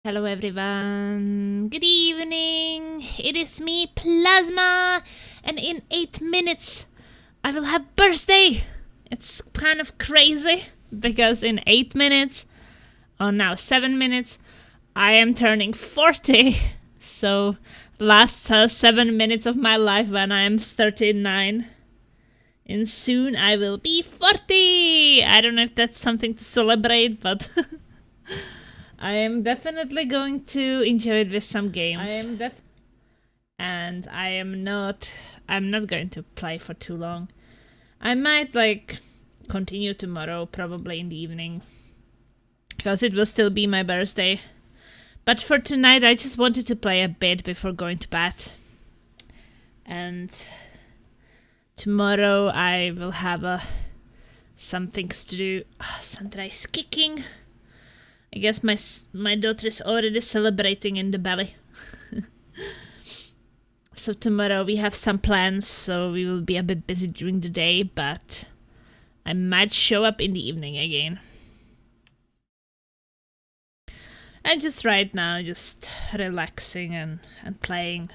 Hello everyone, good evening, it is me, Plasma, and in 8 minutes I will have birthday. It's kind of crazy, because in 8 minutes, or now 7 minutes, I am turning 40, so last 7 minutes of my life when I am 39, and soon I will be 40. I don't know if that's something to celebrate, but I am definitely going to enjoy it with some games. And I'm not going to play for too long. I might continue tomorrow, probably in the evening, because it will still be my birthday. But for tonight I just wanted to play a bit before going to bed. And tomorrow I will have some things to do. Sandra is kicking. I guess my daughter is already celebrating in the belly. So tomorrow we have some plans, so we will be a bit busy during the day, but I might show up in the evening again. And just right now, just relaxing and playing.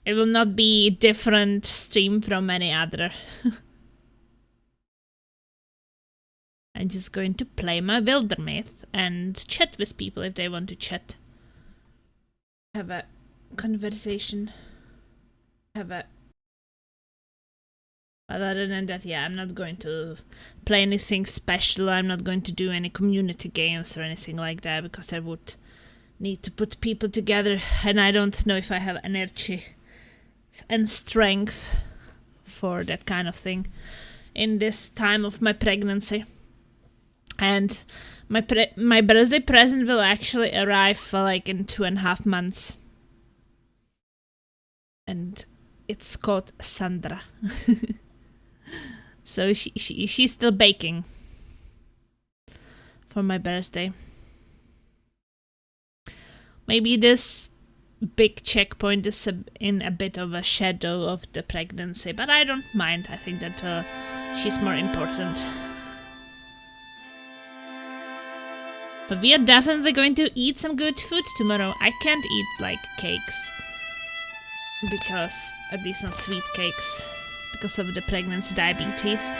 It will not be different stream from any other. I'm just going to play my Wildermyth and chat with people if they want to chat. Have a conversation. But other than that, yeah, I'm not going to play anything special. I'm not going to do any community games or anything like that, because I would need to put people together, and I don't know if I have energy and strength for that kind of thing in this time of my pregnancy. And my birthday present will actually arrive for in 2.5 months. And it's called Sandra. So she's still baking for my birthday. Maybe this big checkpoint is in a bit of a shadow of the pregnancy, but I don't mind. I think that she's more important. But we are definitely going to eat some good food tomorrow. I can't eat cakes, because at least not sweet cakes, because of the pregnancy diabetes.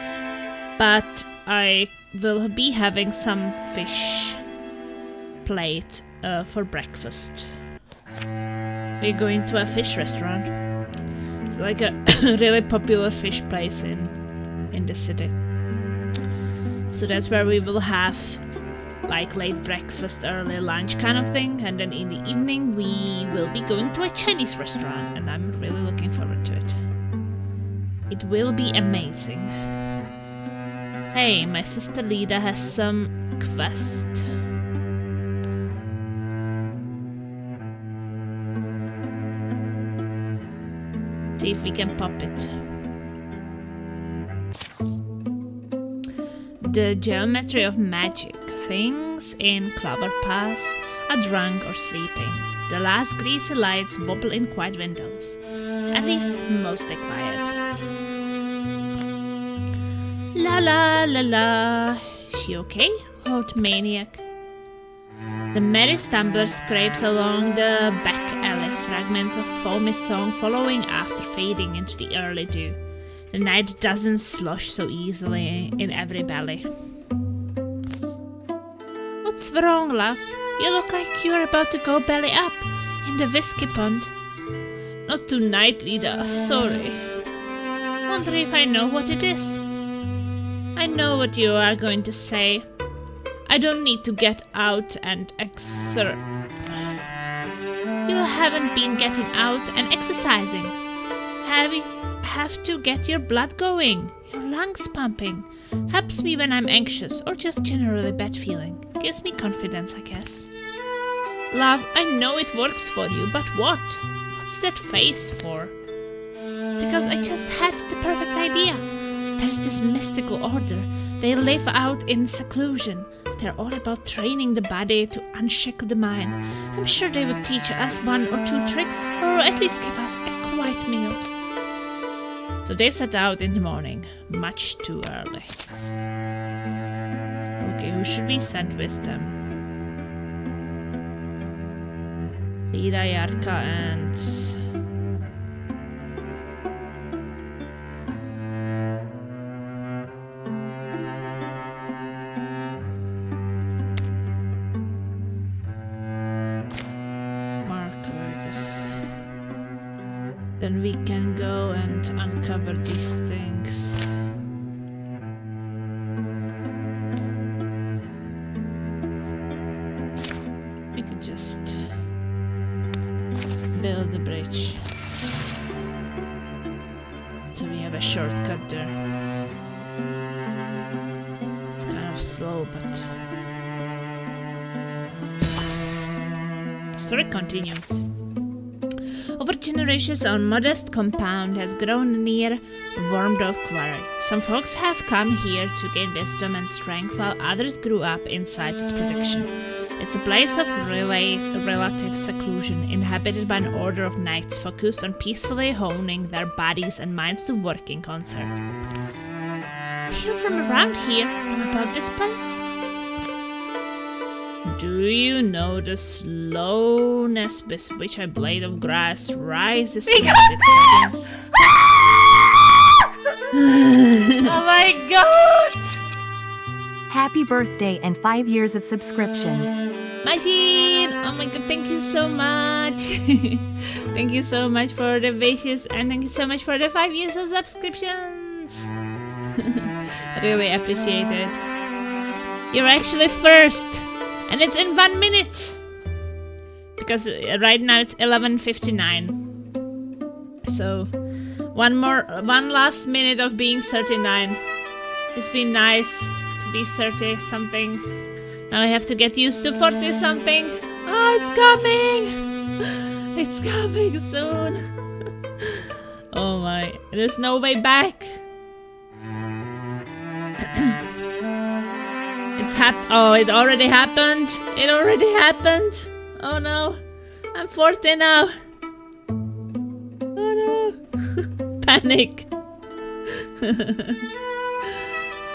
But I will be having some fish plate for breakfast. We're going to a fish restaurant. It's like a really popular fish place in the city. So that's where we will have late breakfast, early lunch kind of thing, and then in the evening we will be going to a Chinese restaurant, and I'm really looking forward to it. It will be amazing. Hey, my sister Lida has some quest. See if we can pop it. The geometry of magic. Things in Clover Pass are drunk or sleeping. The last greasy lights wobble in quiet windows. At least mostly quiet. La la la la. She okay? Hot maniac. The merry stumbler scrapes along the back alley, fragments of foamy song following after fading into the early dew. The night doesn't slosh so easily in every belly. What's wrong, love? You look like you're about to go belly up in the whiskey pond. Not tonight, Lida. Sorry. Wonder if I know what it is. I know what you are going to say. I don't need to get out and exert. You haven't been getting out and exercising. Have to get your blood going, your lungs pumping. Helps me when I'm anxious or just generally bad feeling. Gives me confidence, I guess. Love, I know it works for you, but what? What's that face for? Because I just had the perfect idea. There's this mystical order. They live out in seclusion. They're all about training the body to unshackle the mind. I'm sure they would teach us 1 or 2 tricks, or at least give us a quiet meal. So they set out in the morning, much too early. Okay, who should we send with them? Lida, Yarka, and... Marcus. Then we can go and uncover these things. We could just build the bridge. So we have a shortcut there. It's kind of slow, but... Story continues. Over generations, our modest compound has grown near Wormdorf Quarry. Some folks have come here to gain wisdom and strength, while others grew up inside its protection. It's a place of relative seclusion, inhabited by an order of knights focused on peacefully honing their bodies and minds to work in concert. You're from around here and about this place? Do you know the slowness with which a blade of grass rises to its distance? Oh my god! Happy birthday and 5 years of subscriptions. Machine! Oh my god, thank you so much! Thank you so much for the wishes and thank you so much for the 5 years of subscriptions! Really appreciate it. You're actually first! And it's in 1 minute! Because right now it's 11:59. So, one last minute of being 39. It's been nice to be 30 something. Now I have to get used to 40 something. Oh, it's coming! It's coming soon. Oh my, there's no way back. It already happened. It already happened. Oh no. I'm 40 now. Oh no. Panic.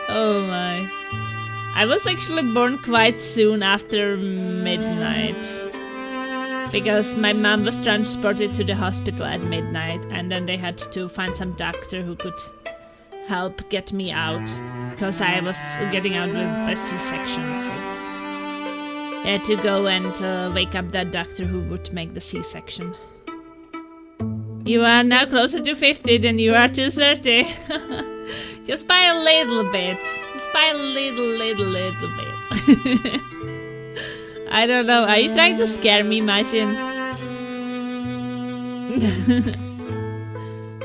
Oh my. I was actually born quite soon after midnight. Because my mom was transported to the hospital at midnight and then they had to find some doctor who could help get me out. Because I was getting out with a C-section, so I had to go and wake up that doctor who would make the C-section. You are now closer to 50 than you are to 30. Just by a little bit. Just by a little bit. I don't know. Are you trying to scare me, Mashin?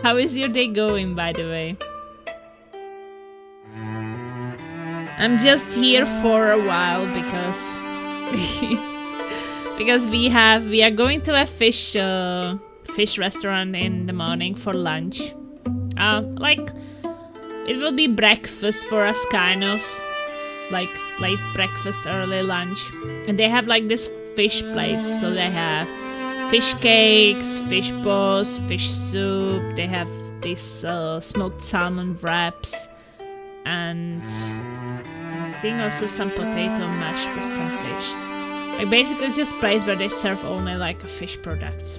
How is your day going, by the way? I'm just here for a while because we are going to a fish restaurant in the morning for lunch. Like it will be breakfast for us, kind of like late breakfast, early lunch, and they have like this fish plates. So they have fish cakes, fish balls, fish soup. They have these smoked salmon wraps, and I think also some potato mash with some fish. Like basically just a place where they serve only like fish products.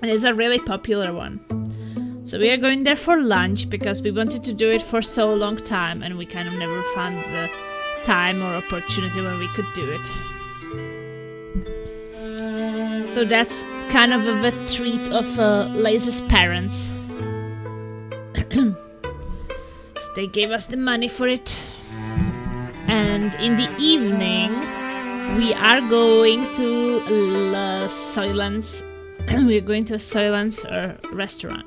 And it's a really popular one. So we are going there for lunch because we wanted to do it for so long time and we kind of never found the time or opportunity when we could do it. So that's kind of a treat of Laser's parents. So they gave us the money for it. And in the evening, we are going to Soylent's. We are going to a Soylent's restaurant.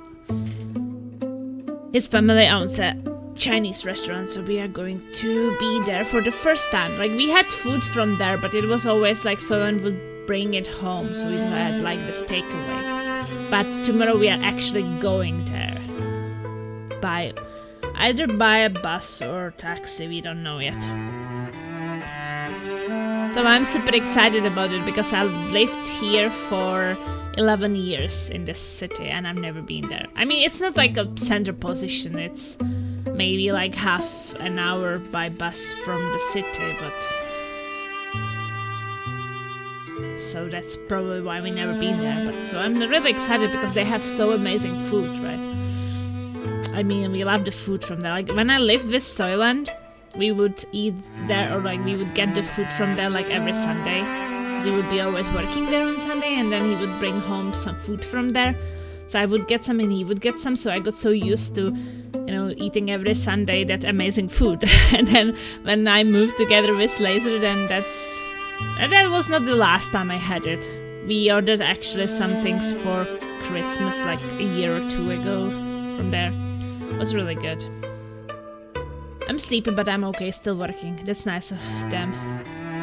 His family owns a Chinese restaurant, so we are going to be there for the first time. Like, we had food from there, but it was always like Soylent would bring it home, so we had like this takeaway. But tomorrow we are actually going there. Either by a bus or taxi, we don't know yet. So I'm super excited about it because I've lived here for 11 years in this city and I've never been there. I mean, it's not like a center position, it's maybe like half an hour by bus from the city, but so that's probably why we never been there. But so I'm really excited because they have so amazing food, right? I mean, we love the food from there. Like when I lived with Soylent, we would eat there, or like we would get the food from there like every Sunday. He would be always working there on Sunday, and then he would bring home some food from there. So I would get some and he would get some, so I got so used to, you know, eating every Sunday that amazing food. And then when I moved together with Laser, then that was not the last time I had it. We ordered actually some things for Christmas like a year or two ago from there. It was really good. I'm sleepy, but I'm okay, still working. That's nice of them.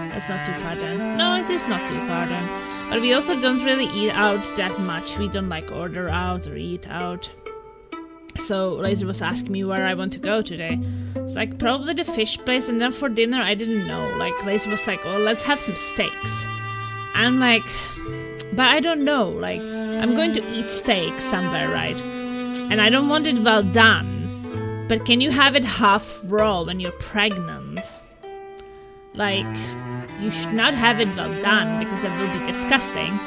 That's not too far then. No, it is not too far then. But we also don't really eat out that much. We don't like order out or eat out. So Laser was asking me where I want to go today. It's like probably the fish place, and then for dinner I didn't know. Like Laser was like, oh, let's have some steaks. I'm like, but I don't know. Like I'm going to eat steak somewhere, right? And I don't want it well done. But can you have it half raw when you're pregnant? Like, you should not have it well done because that will be disgusting.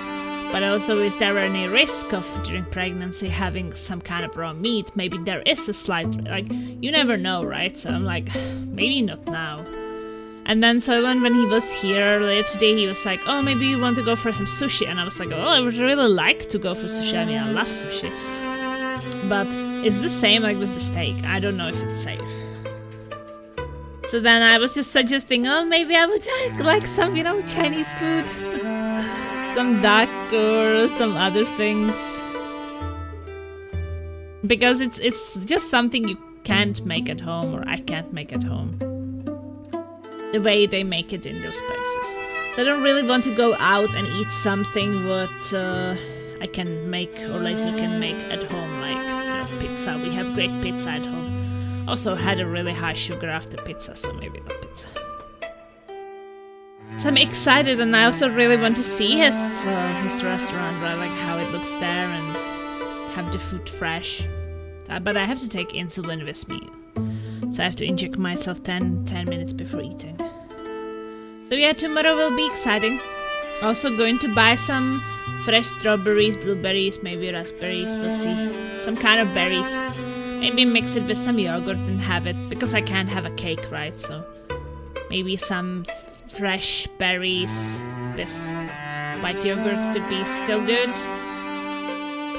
But also, is there any risk of during pregnancy having some kind of raw meat? Maybe there is a slight, like, you never know, right? So I'm like, maybe not now. And then Soylent, when he was here earlier today, he was like, oh, maybe you want to go for some sushi. And I was like, oh, I would really like to go for sushi. I mean, I love sushi. But it's the same like with the steak. I don't know if it's safe. So then I was just suggesting, oh, maybe I would like some, you know, Chinese food. Some duck or some other things. Because it's just something you can't make at home, or I can't make at home. The way they make it in those places. So I don't really want to go out and eat something what I can make or Laser can make at home, like, you know, pizza. We have great pizza at home. Also had a really high sugar after pizza, so maybe not pizza. So I'm excited, and I also really want to see his restaurant, right? Like how it looks there, and have the food fresh. But I have to take insulin with me, so I have to inject myself 10 minutes before eating. So yeah, tomorrow will be exciting. Also going to buy some fresh strawberries, blueberries, maybe raspberries, we'll see. Some kind of berries. Maybe mix it with some yogurt and have it, because I can't have a cake, right? So maybe some fresh berries with white yogurt could be still good.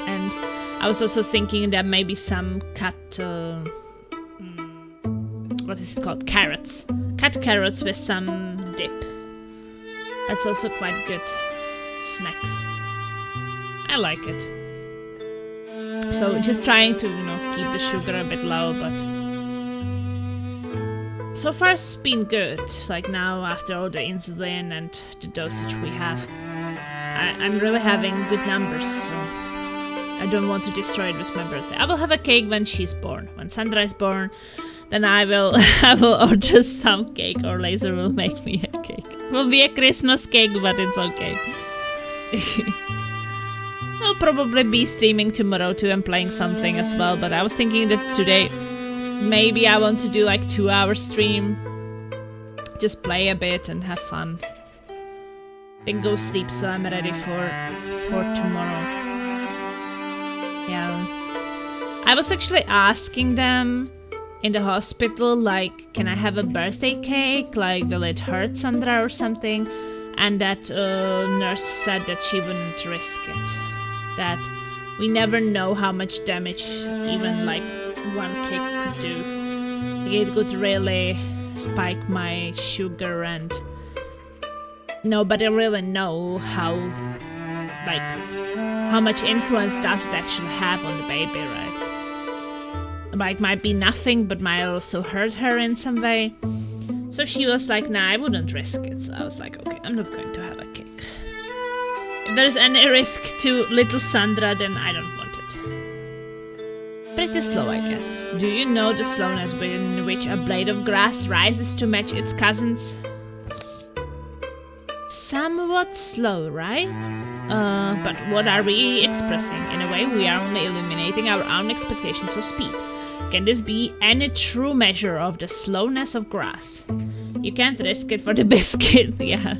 And I was also thinking that maybe some cut, what is it called? Carrots. Cut carrots with some dip. That's also quite a good snack. I like it. So just trying to, you know, keep the sugar a bit low, but so far it's been good. Like now, after all the insulin and the dosage we have, I'm really having good numbers, so I don't want to destroy it with my birthday. I will have a cake when she's born. When Sandra is born, then I will order some cake, or Laser will make me a cake. It will be a Christmas cake, but it's okay. I'll probably be streaming tomorrow too and playing something as well, but I was thinking that today maybe I want to do like 2-hour stream. Just play a bit and have fun. Then go sleep, so I'm ready for tomorrow. Yeah. I was actually asking them in the hospital, like, can I have a birthday cake? Like, will it hurt Sandra or something? And that nurse said that she wouldn't risk it. That we never know how much damage even like one cake could do. Like, it could really spike my sugar, and nobody really know how much influence does it actually have on the baby, right? Like, might be nothing, but might also hurt her in some way. So she was like, nah, I wouldn't risk it. So I was like, okay, I'm not going to have a cake. If there's any risk to little Sandra, then I don't want it. Pretty slow, I guess. Do you know the slowness in which a blade of grass rises to match its cousins? Somewhat slow, right? But what are we expressing? In a way, we are only eliminating our own expectations of speed. Can this be any true measure of the slowness of grass? You can't risk it for the biscuit, yeah.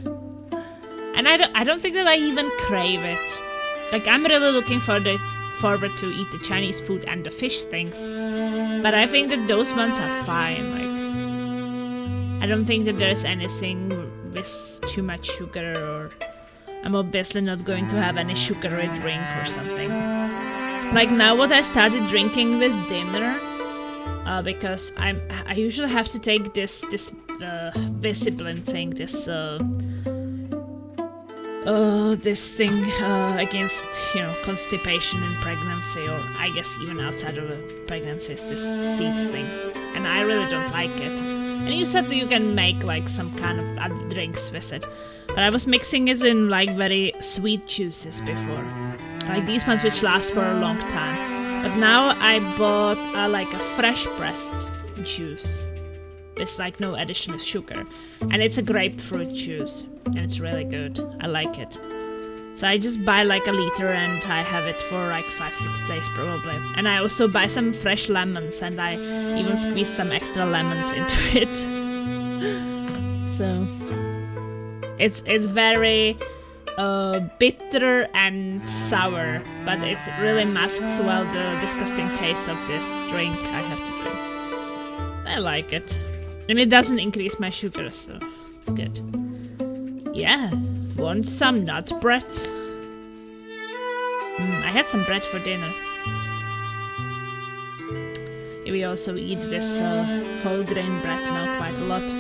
And I don't think that I even crave it. Like, I'm really looking forward to eat the Chinese food and the fish things. But I think that those ones are fine. Like, I don't think that there's anything with too much sugar, or I'm obviously not going to have any sugary drink or something. Like now what I started drinking with dinner, because I usually have to take this Visiblen thing, this thing against, constipation in pregnancy, or I guess even outside of a pregnancy, is this seed thing, and I really don't like it. And you said that you can make like some kind of other drinks with it, but I was mixing it in like very sweet juices before, like these ones which last for a long time. But now I bought like a fresh pressed juice with like no additional sugar, and it's a grapefruit juice, and it's really good. I like it. So I just buy like a liter and I have it for like 5-6 days probably. And I also buy some fresh lemons, and I even squeeze some extra lemons into it. So it's very bitter and sour, but it really masks well the disgusting taste of this drink I have to drink. I like it. And it doesn't increase my sugar, so it's good. Yeah, want some nut bread? I had some bread for dinner. We also eat this whole grain bread now quite a lot.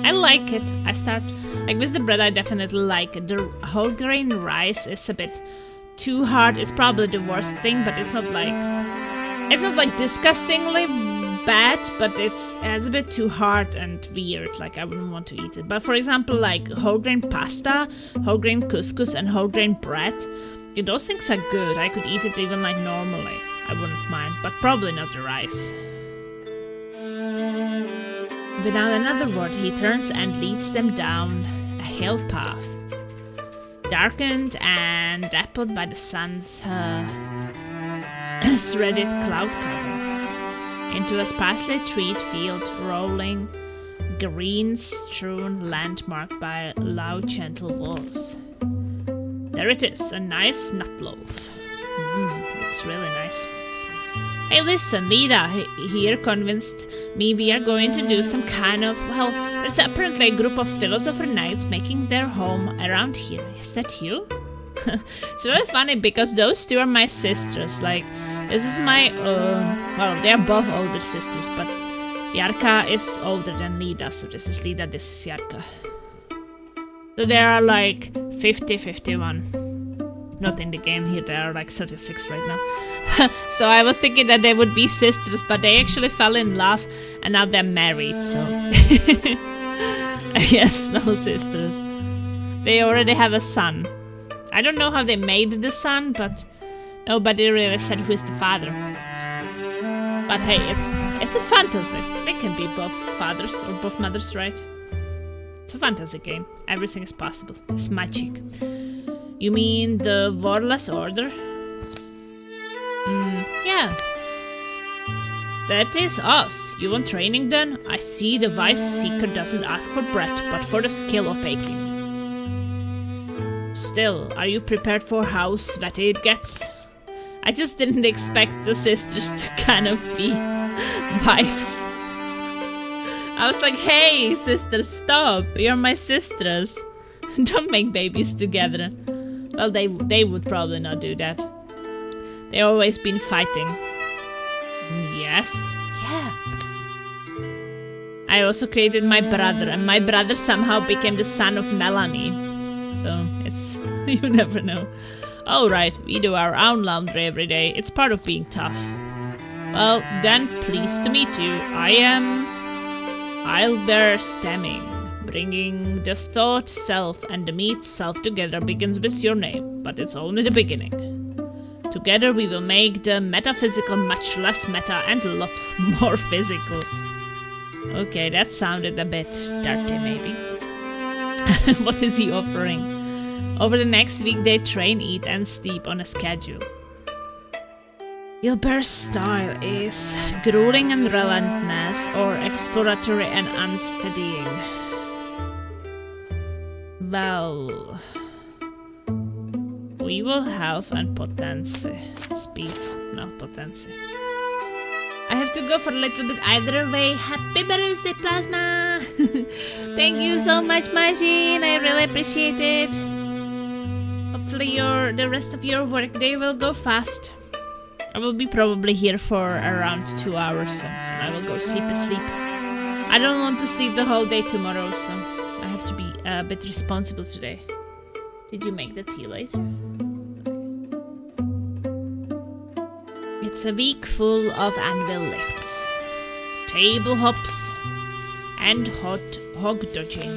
I like it. I start, like with the bread I definitely like it. The whole grain rice is a bit too hard. It's probably the worst thing, but it's not like disgustingly bad, but it's a bit too hard and weird. Like I wouldn't want to eat it. But for example, like whole grain pasta, whole grain couscous, and whole grain bread, those things are good. I could eat it even like normally. I wouldn't mind, but probably not the rice. Without another word, he turns and leads them down a hill path, darkened and dappled by the sun's threaded cloud cover, into a sparsely treed field, rolling, green-strewn land marked by low, gentle walls. There it is, a nice nut loaf. Looks really nice. Hey, listen, Lida here convinced me we are going to do some kind of, well, there's apparently a group of philosopher knights making their home around here. Is that you? It's really funny because those two are my sisters. Like, this is my, well, they are both older sisters, but Yarka is older than Lida, so this is Lida, this is Yarka. So they are like 50, 51. Not in the game here, they are like 36 right now. So I was thinking that they would be sisters, but they actually fell in love and now they're married, so... Yes, no sisters. They already have a son. I don't know how they made the son, but nobody really said who is the father. But hey, it's a fantasy. They can be both fathers or both mothers, right? It's a fantasy game. Everything is possible. It's magic. You mean the Warless Order? Yeah. That is us. You want training then? I see the wise seeker doesn't ask for bread, but for the skill of baking. Still, are you prepared for how sweaty it gets? I just didn't expect the sisters to kind of be wives. I was like, hey sisters, stop, you're my sisters. Don't make babies together. Well, they would probably not do that. They always been fighting. Yes. Yeah. I also created my brother, and my brother somehow became the son of Melanie. So, it's... you never know. Alright, we do our own laundry every day. It's part of being tough. Well, then, pleased to meet you. I am... Albert Stemming. Bringing the thought self and the meat self together begins with your name, but it's only the beginning. Together we will make the metaphysical much less meta and a lot more physical. Okay, that sounded a bit dirty, maybe. What is he offering? Over the next week they train, eat and sleep on a schedule. Gilbert's style is grueling and relentless, or exploratory and unsteadying. Well, We will health and potency. Speed, no potency. I have to go for a little bit either way. Happy birthday, Plasma! Thank you so much, Majin. I really appreciate it. Hopefully the rest of your workday will go fast. I will be probably here for around 2 hours, so I will go sleep asleep. I don't want to sleep the whole day tomorrow, so I have to be a bit responsible today. Did you make the tea later? It's a week full of anvil lifts, table hops, and hot hog dodging.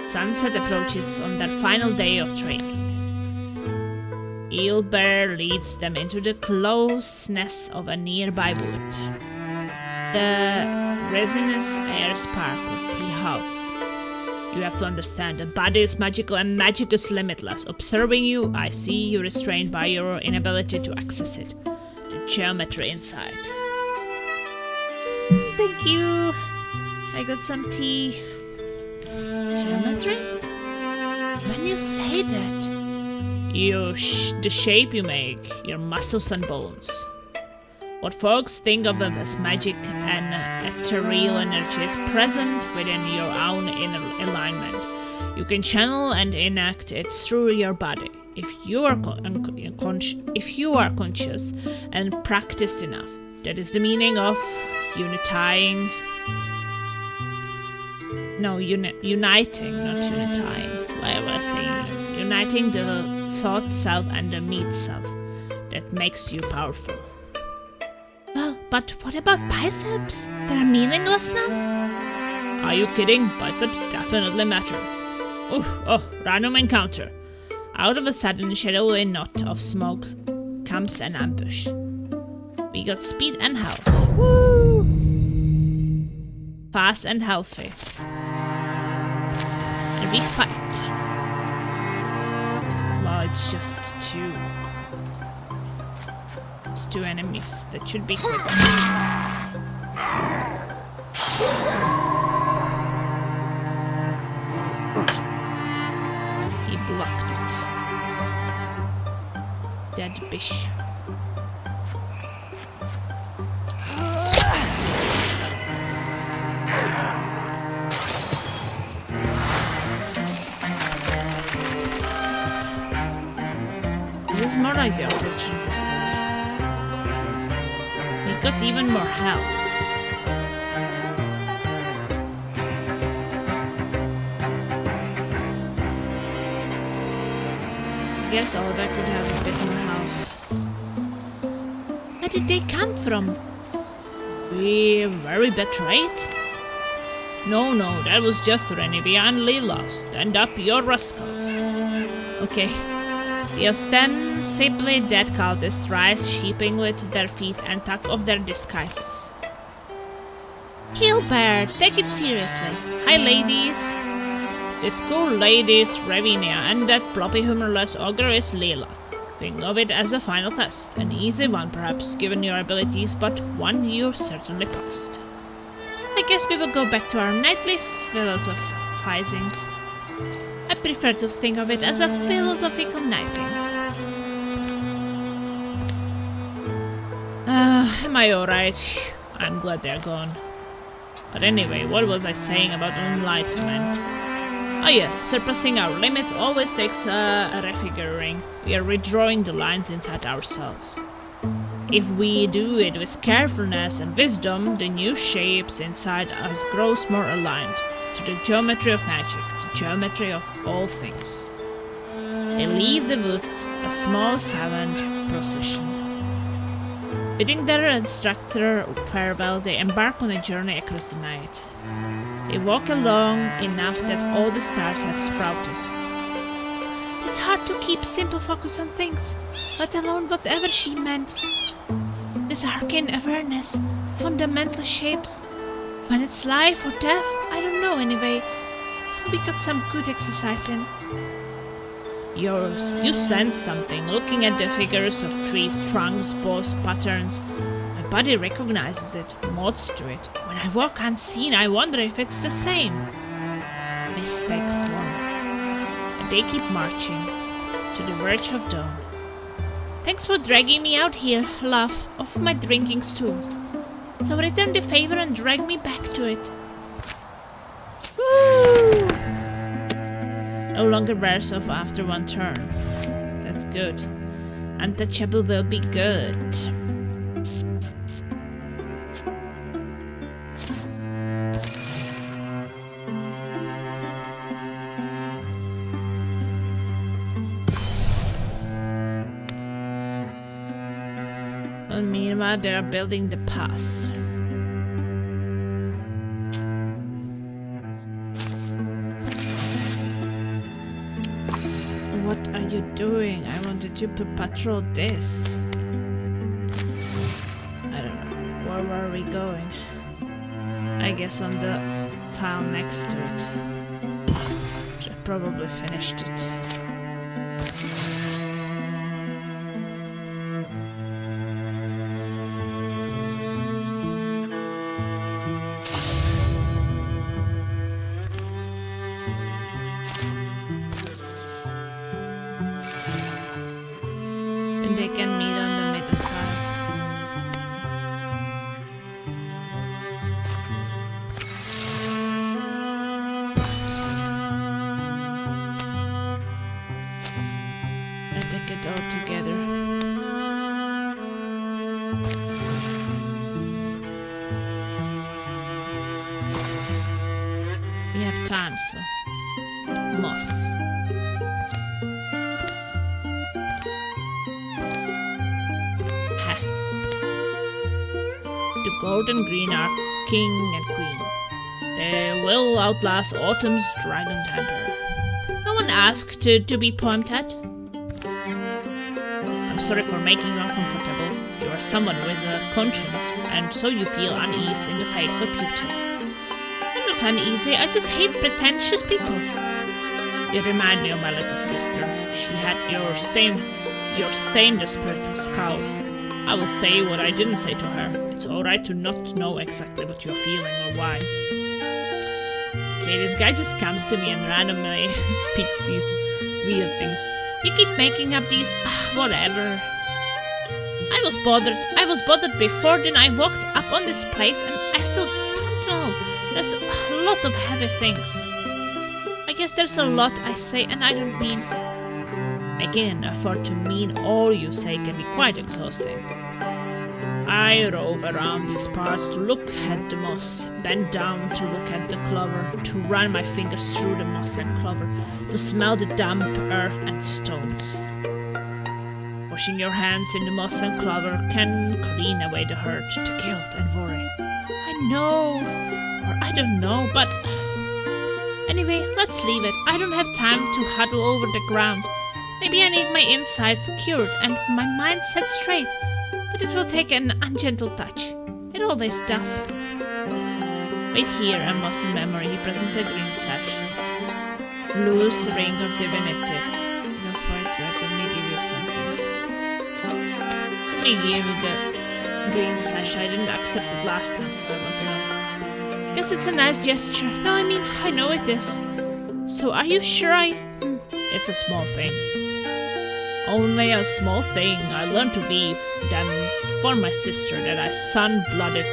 Sunset approaches on their final day of training. Eelbear leads them into the closeness of a nearby wood. The resinous air sparkles, he howls. You have to understand, the body is magical and magic is limitless. Observing you, I see you restrained by your inability to access it. The geometry inside. Thank you. I got some tea. Geometry? When you say that, the shape you make, your muscles and bones. What folks think of them as magic and ethereal energy is present within your own inner alignment. You can channel and enact it through your body. If you are conscious and practiced enough. That is the meaning of uniting, not unifying. Why was I saying it? Uniting the thought self and the meat self. That makes you powerful. Well, but what about biceps? They're meaningless now? Are you kidding? Biceps definitely matter. Oh, random encounter. Out of a sudden shadowy knot of smoke comes an ambush. We got speed and health. Woo! Fast and healthy. And we fight. Well, it's just two. It's two enemies. That should be quick. He blocked it. Dead bish. This is more like the original story. We got even more health. Guess Oda could have a bit more health. Where did they come from? We very betrayed? No, that was just Renivia and Lila. Stand up, your rascals. Okay. The ostensibly dead cultists rise sheepingly to their feet and tuck off their disguises. Eelbear, take it seriously. Hi, ladies. This cool lady is Ravinia, and that ploppy humorless ogre is Lila. Think of it as a final test. An easy one, perhaps, given your abilities, but one you've certainly passed. I guess we will go back to our nightly philosophizing. I prefer to think of it as a philosophical nighting. Am I alright? I'm glad they're gone. But anyway, what was I saying about enlightenment? Ah yes, surpassing our limits always takes a refiguring. We are redrawing the lines inside ourselves. If we do it with carefulness and wisdom, the new shapes inside us grows more aligned to the geometry of magic, the geometry of all things. They leave the woods, a small silent procession. Bidding their instructor farewell, they embark on a journey across the night. They walk along enough that all the stars have sprouted. It's hard to keep simple focus on things, let alone whatever she meant. This arcane awareness, fundamental shapes. When it's life or death, I don't know anyway. We got some good exercise in. You sense something, looking at the figures of trees, trunks, bows, patterns. My body recognizes it, mods to it. When I walk unseen, I wonder if it's the same. Mistakes form. And they keep marching. to the verge of dawn. Thanks for dragging me out here, love, of my drinking stool. So return the favor and drag me back to it. Woo! No longer wears off after one turn. That's good. Untouchable will be good. And meanwhile, they are building the pass. What are you doing? I wanted to patrol this. I don't know. Where were we going? I guess on the tile next to it. I probably finished it. And they can meet on the middle tile. I take it all together. We have time, so moss. Ha. The gold and green are king and queen. They will outlast autumn's dragon temper. No one asked to be poemed at. I'm sorry for making you uncomfortable. You are someone with a conscience, and so you feel unease in the face of beauty. I'm not uneasy, I just hate pretentious people. You remind me of my little sister. She had your same desperate scowl. I will say what I didn't say to her. It's alright to not know exactly what you're feeling or why. Okay, this guy just comes to me and randomly speaks these weird things. You keep making up these whatever. I was bothered before, then I walked up on this place and I still don't know. There's a lot of heavy things. I guess there's a lot I say and I don't mean. Making an effort to mean all you say can be quite exhausting. I rove around these parts to look at the moss, bend down to look at the clover, to run my fingers through the moss and clover, to smell the damp earth and stones. Washing your hands in the moss and clover can clean away the hurt, the guilt and worry. I know, or I don't know, but... Anyway, let's leave it. I don't have time to huddle over the ground. Maybe I need my insides cured and my mind set straight. But it will take an ungentle touch. It always does. Wait here, a mossy memory. He presents a green sash. Loose ring of divinity. No fight drag, let me give you something. Let me give you the green sash. I didn't accept it last time, so I want to know. Guess it's a nice gesture. No, I mean, I know it is. So are you sure It's a small thing. Only a small thing. I learned to weave them for my sister that a sun-blooded,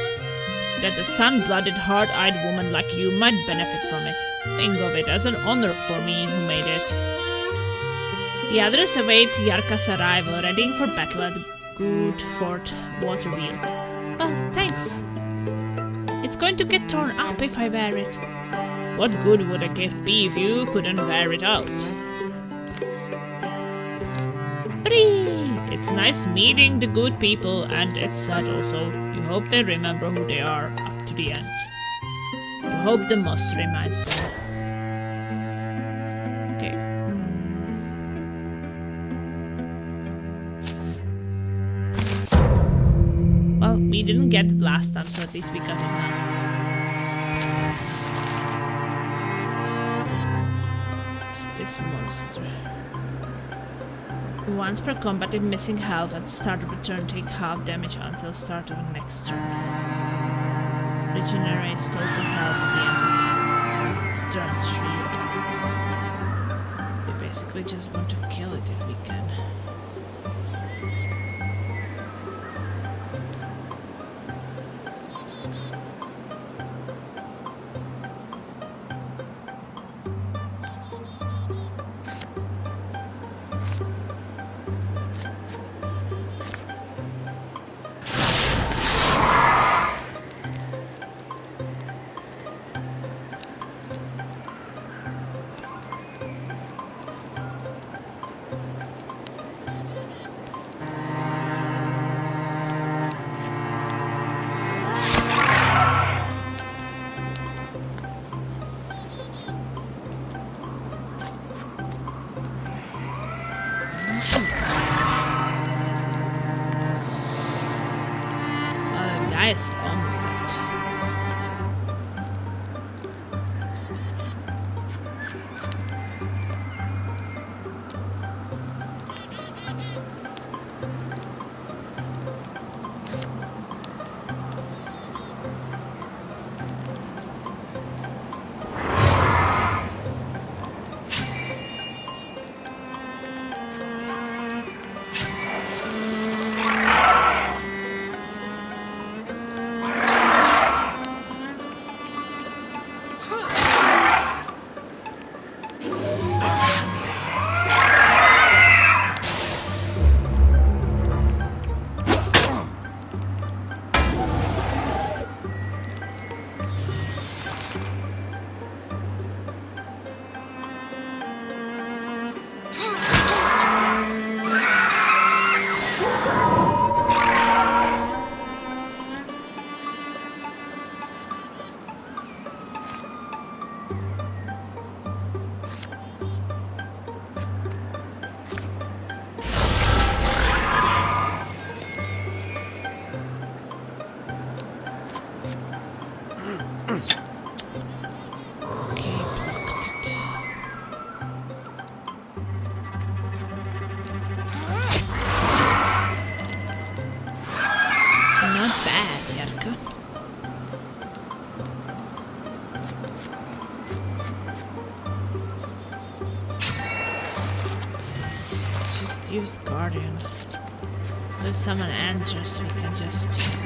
hard-eyed woman like you might benefit from it. Think of it as an honor for me who made it. The others await Yarka's arrival, readying for battle at Good Fort Waterwheel. Well, thanks. It's going to get torn up if I wear it. What good would a gift be if you couldn't wear it out? It's nice meeting the good people, and it's sad also. You hope they remember who they are up to the end. You hope the moss reminds them. Okay. Well, we didn't get it last time, so at least we got it now. What's this monster? Once per combat, if missing half at the start of the turn, take half damage until start of the next turn. Regenerates total health at the end of its turn 3. basically just want to kill it if we can. Guys, almost out. Use Guardian. So if someone enters, we can just...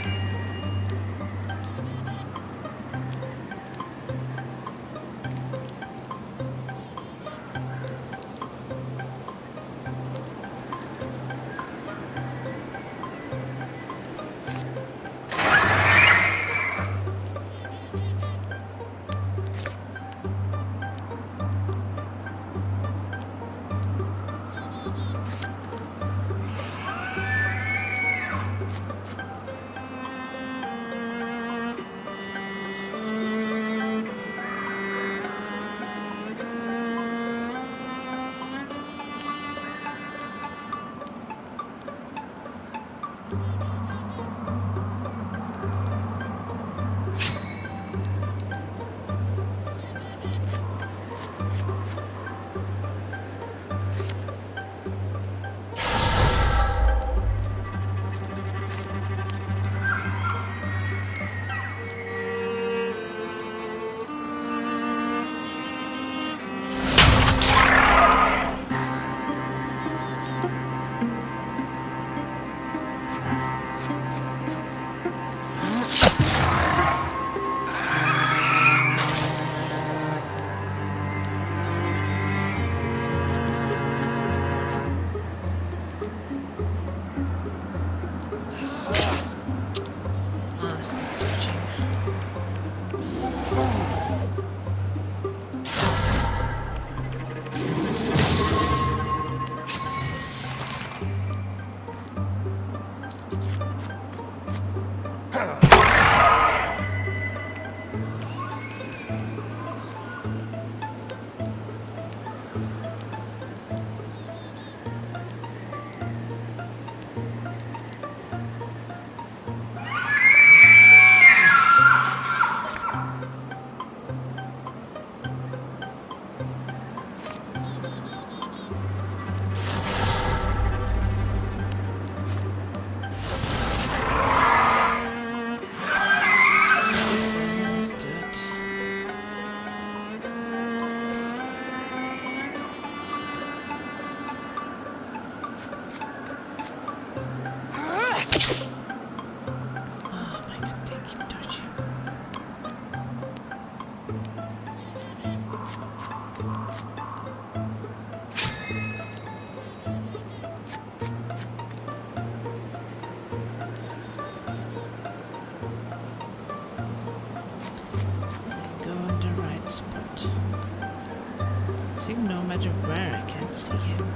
guessing no matter where I can't see him.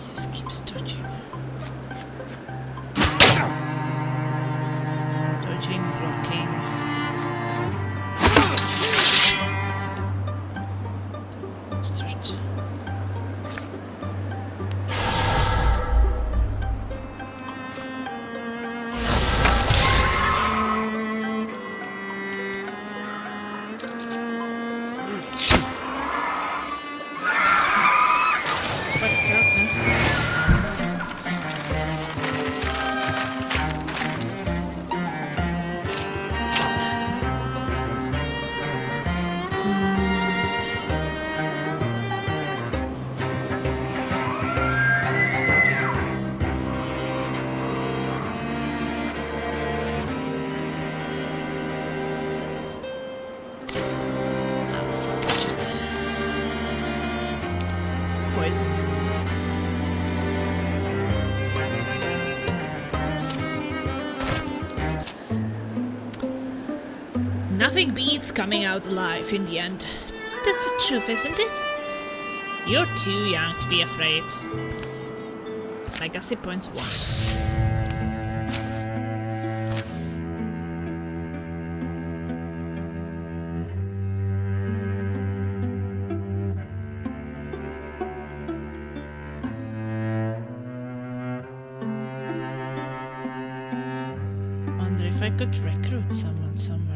Just keeps touching. Dodging, blocking. Start. Fucked up, huh? That's pretty. I'll salvage it. Poison. Nothing beats coming out alive in the end. That's the truth, isn't it? You're too young to be afraid. Legacy points 1. Wonder if I could recruit someone somewhere.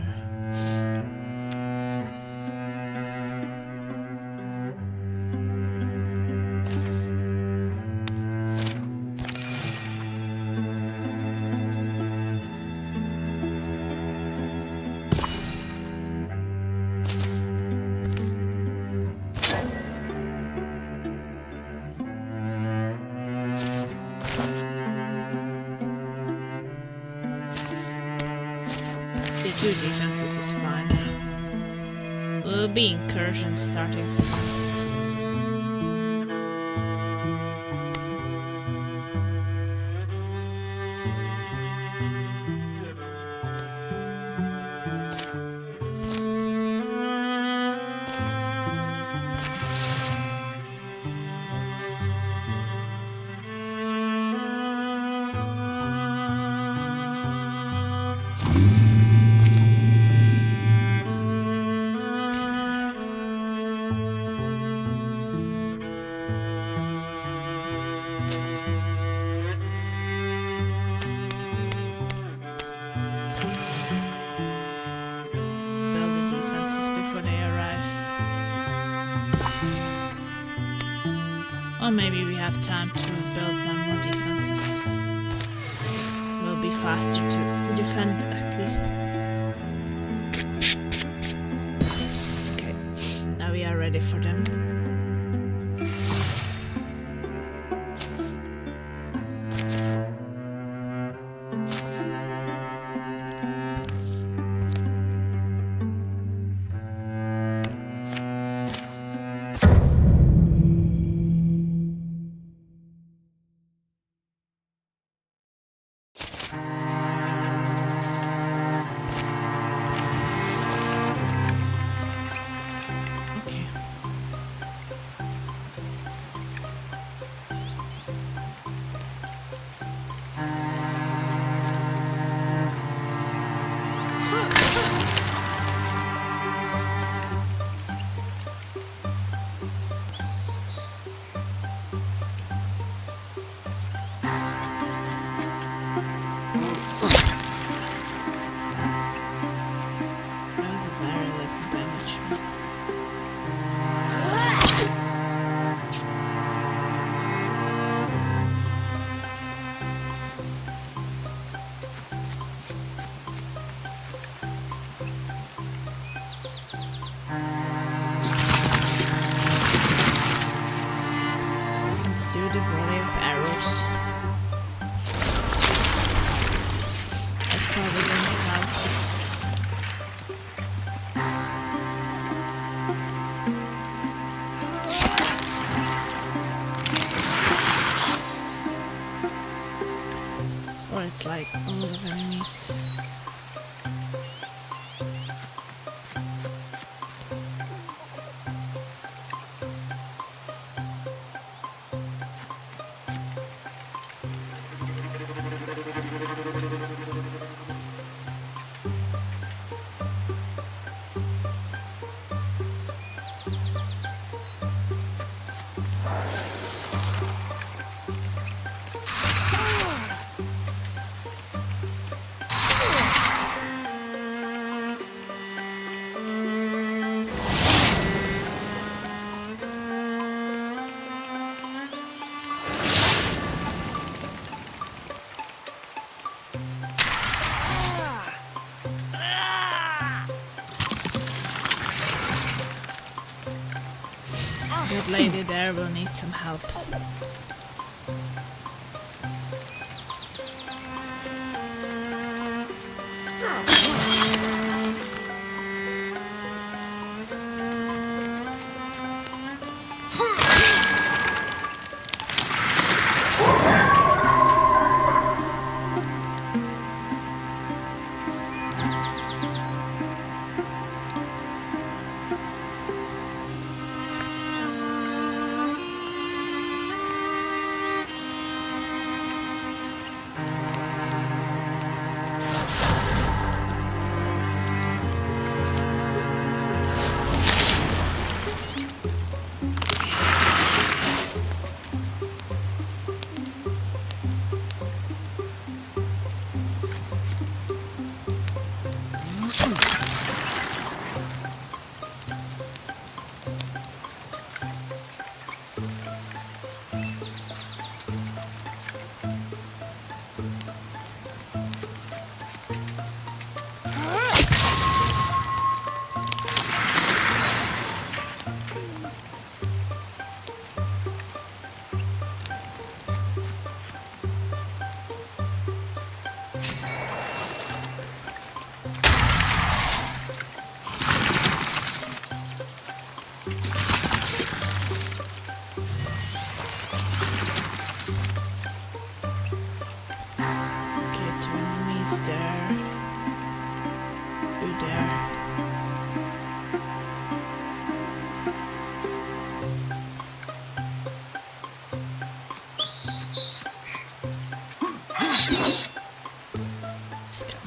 The 2 defenses is fine. Will be incursion starting soon. Build the defenses before they arrive. Or maybe we have time to build 1 more defenses. Will be faster to defend at least. Okay, now we are ready for them. Okay. That was a very little damage. Or it's like a lot of enemies. That lady there will need some help.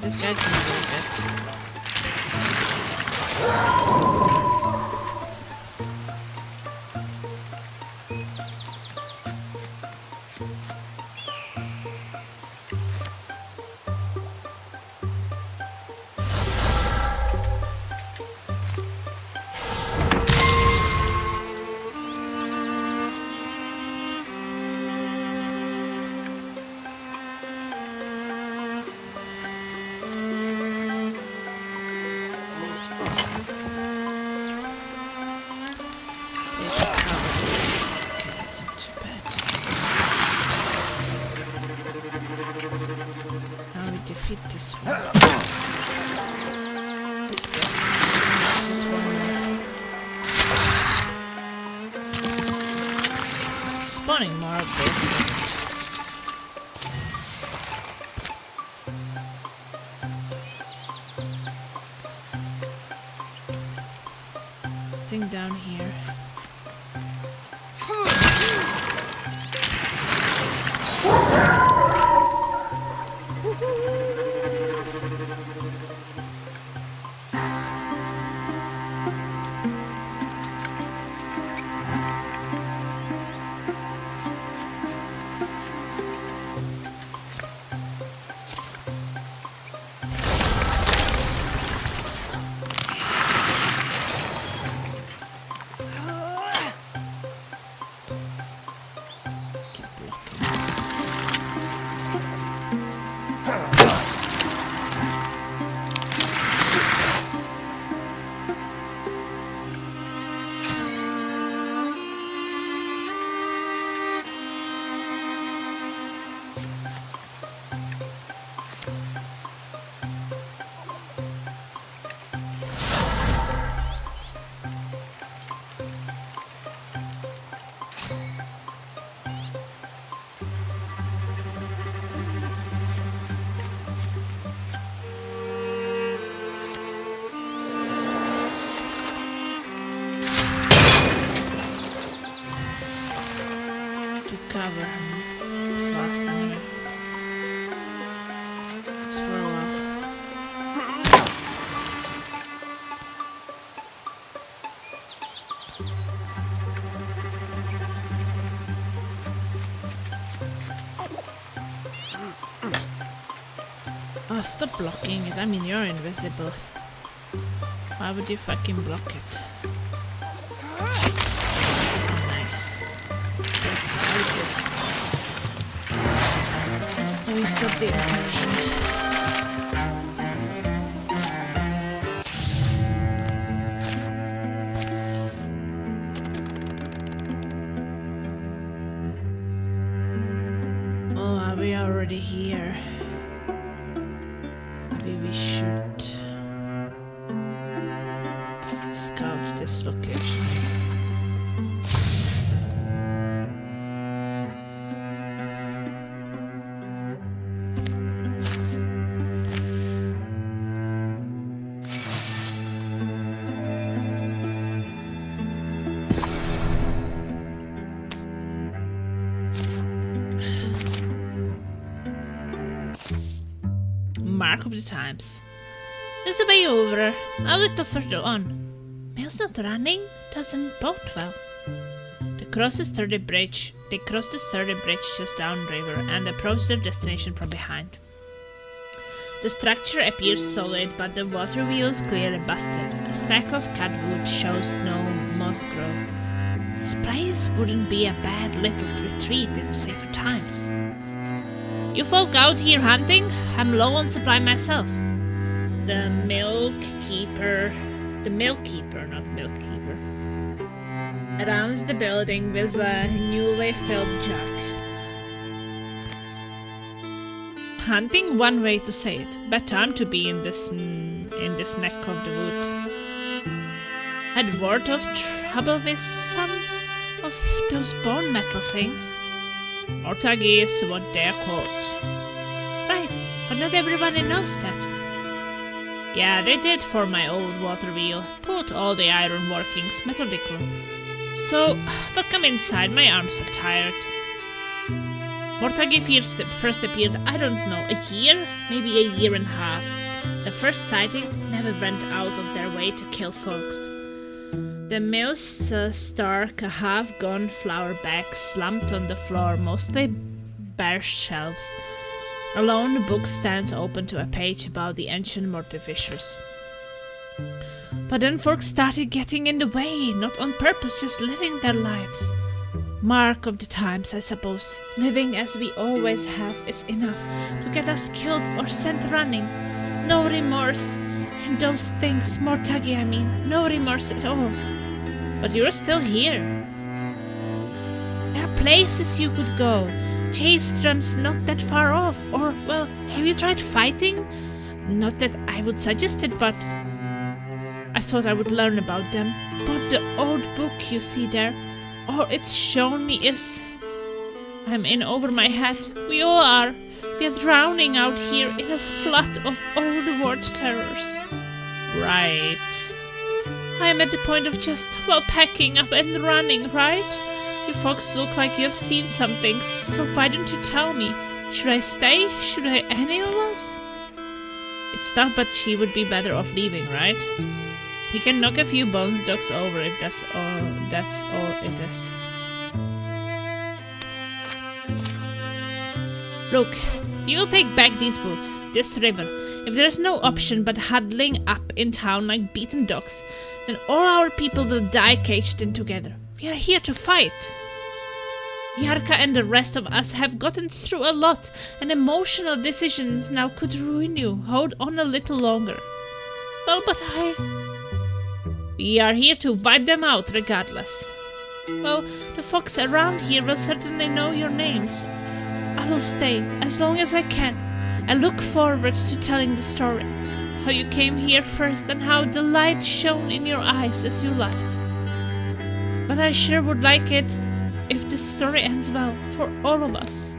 This guy's gonna do it. Defeat this one. It's good. It's just one more. Spawning more basic. Thing down here. recover this last enemy. It's for a while. Oh, stop blocking it. I mean, you're invisible. Why would you fucking block it? Nice. Yes, that was good. Oh, we stopped the incursion. Oh, are we already here? Maybe we should scout this location. Mark of the Times. There's a way over, a little further on. Mail's not running, doesn't bode well. They crossed the sturdy bridge just downriver and approached their destination from behind. The structure appears solid, but the water wheel is clear and busted. A stack of cutwood shows no moss growth. This place wouldn't be a bad little retreat in safer times. You folk out here hunting? I'm low on supply myself. The millkeeper, not milkkeeper, rounds the building with a newly filled jug. Hunting, one way to say it. Bad time to be in this neck of the wood. Had word of trouble with some of those bone metal thing. Mortagi is what they're called. Right, but not everybody knows that. Yeah, they did for my old water wheel. Put all the iron workings methodical. So, but come inside, my arms are tired. Mortagi first appeared, I don't know, a year? Maybe a year and a half. The first sighting never went out of their way to kill folks. The mill's stark, half-gone flour bag slumped on the floor, mostly bare shelves. Alone, the book stands open to a page about the ancient mortifishers. But then folks started getting in the way, not on purpose, just living their lives. Mark of the times, I suppose. Living as we always have is enough to get us killed or sent running. No remorse in those things, Mortagi, I mean. No remorse at all. But you're still here. There are places you could go. Chaystrum's not that far off. Or, well, have you tried fighting? Not that I would suggest it, but I thought I would learn about them. But the old book you see there, all it's shown me is... I'm in over my head. We all are. We are drowning out here in a flood of old world terrors. Right. I am at the point of just, well, packing up and running, right? You folks look like you have seen some things, so why don't you tell me? Should I stay? Should I any of us? It's tough, but she would be better off leaving, right? We can knock a few bones dogs over if that's all it is. Look, we will take back these boots, this river. If there is no option but huddling up in town like beaten dogs, then all our people will die caged in together. We are here to fight. Yarka and the rest of us have gotten through a lot, and emotional decisions now could ruin you. Hold on a little longer. Well, but we are here to wipe them out regardless. Well, the folks around here will certainly know your names. I will stay as long as I can. I look forward to telling the story. How you came here first and how the light shone in your eyes as you left. But I sure would like it if the story ends well for all of us.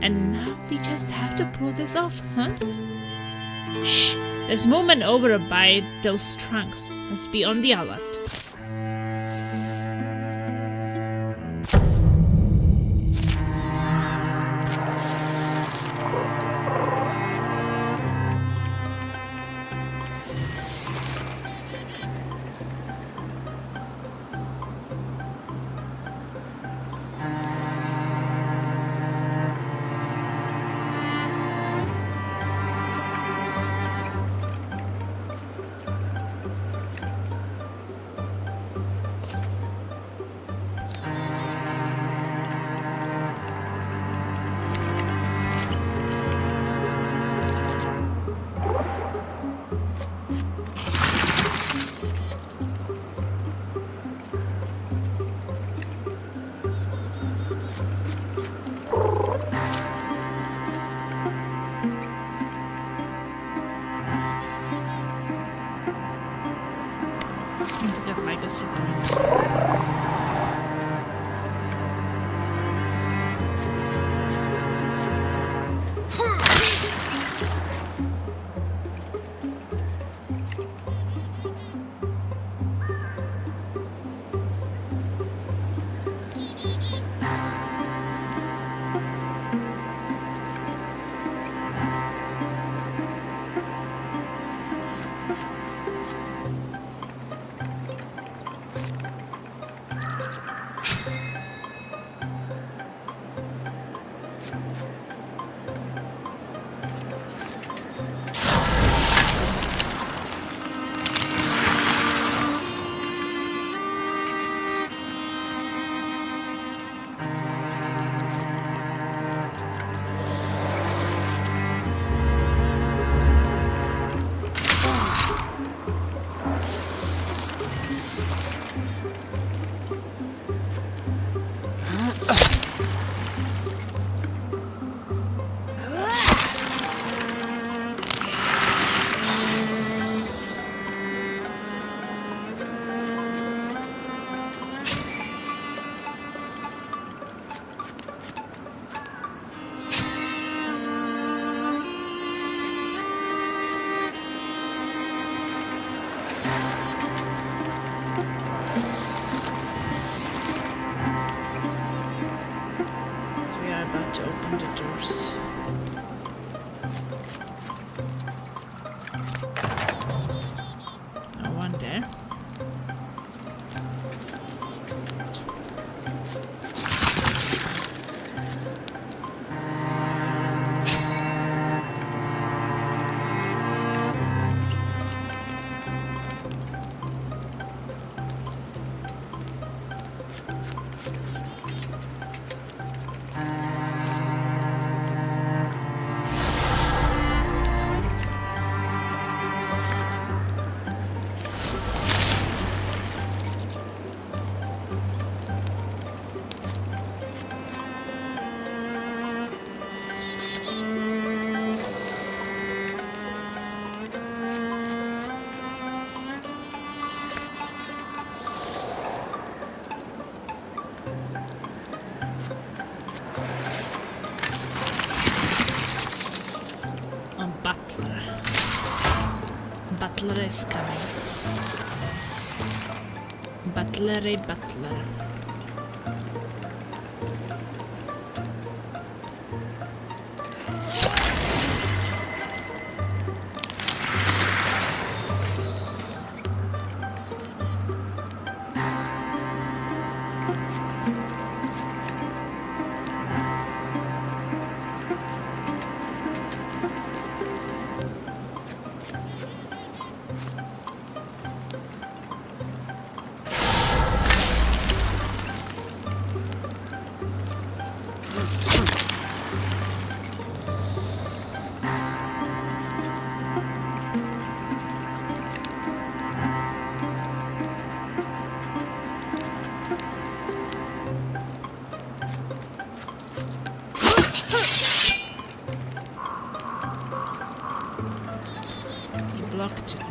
And now we just have to pull this off, huh? Shh! There's movement over by those trunks. Let's be on the alert. disappointing. Butler is coming. Butlery butler. Blocked it.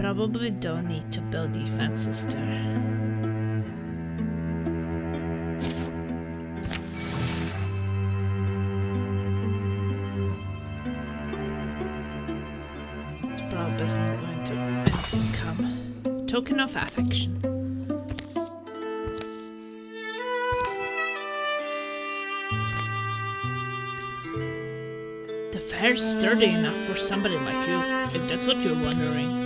probably don't need to build defenses there. It's probably best not going to Ben's income. Token of affection. The fair's sturdy enough for somebody like you, if that's what you're wondering.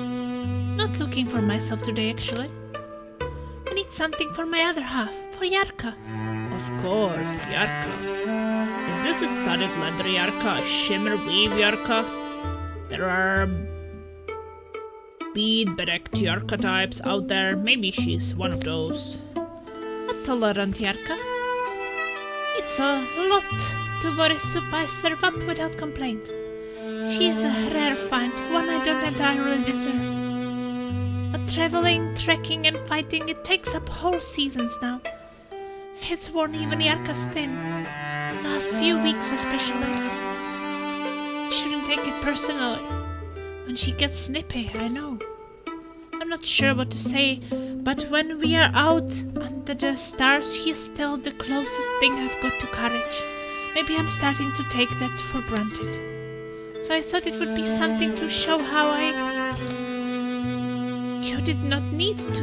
Not looking for myself today, actually. I need something for my other half, for Yarka. Of course, Yarka. Is this a studded leather Yarka, a shimmer weave Yarka? There are bead bedecked Yarka types out there. Maybe she's one of those. A tolerant Yarka. It's a lot to worry soup I serve up without complaint. She is a rare find, one I don't entirely deserve. But traveling, trekking and fighting, it takes up whole seasons now. It's worn even Yarka's thin. Last few weeks especially. Shouldn't take it personally. When she gets snippy, I know. I'm not sure what to say, but when we are out under the stars, she is still the closest thing I've got to courage. Maybe I'm starting to take that for granted. So I thought it would be something to show how You did not need to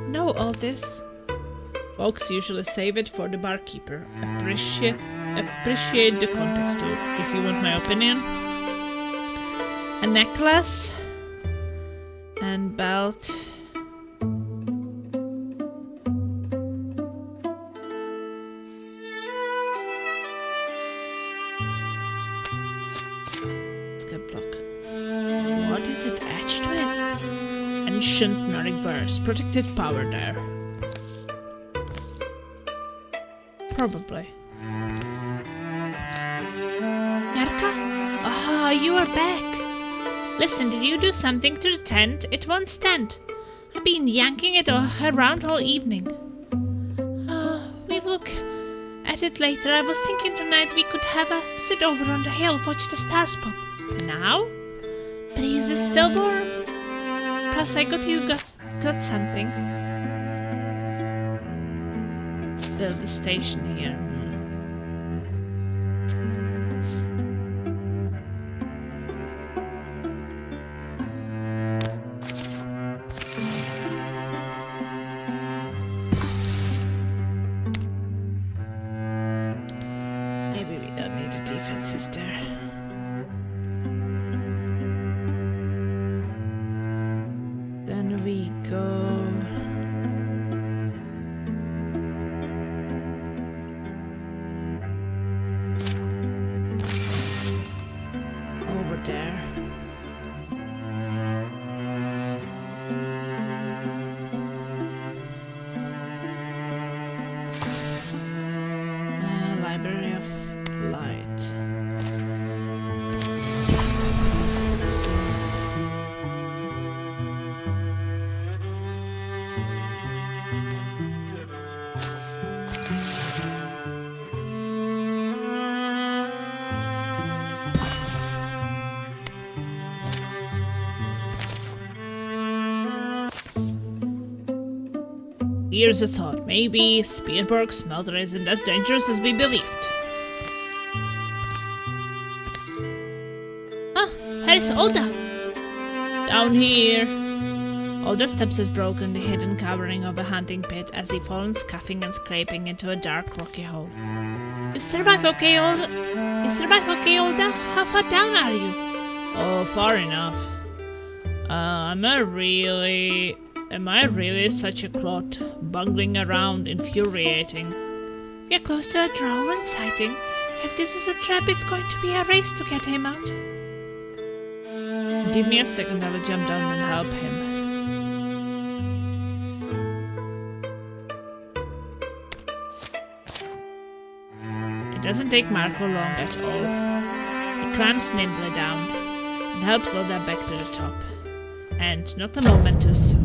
know all this. Folks usually save it for the barkeeper. Appreciate the context too, if you want my opinion. A necklace and belt. What is it etched with? Ancient Naric verse, protected power there. Probably. Yarka? Ah, you are back. Listen, did you do something to the tent? It won't stand. I've been yanking it around all evening. We'll look at it later. I was thinking tonight we could have a sit over on the hill, watch the stars pop. Now? Breeze is still warm. Plus, I got something. Build the station here. Maybe we don't need the defenses there. Then we go. Over there. Library of Light. So. Here's a thought. Maybe Spearberg smelter isn't as dangerous as we believed. Ah, where's Oda? Down here. Oda steps has broken the hidden covering of a hunting pit as he falls coughing and scraping into a dark rocky hole. You survive okay, Oda? How far down are you? Oh, far enough. Am I really such a clot, bungling around, infuriating? We are close to a Drowan sighting. If this is a trap, it's going to be a race to get him out. Give me a second, I will jump down and help him. It doesn't take Marco long at all. He climbs nimbly down and helps Oda back to the top. And not a moment too soon.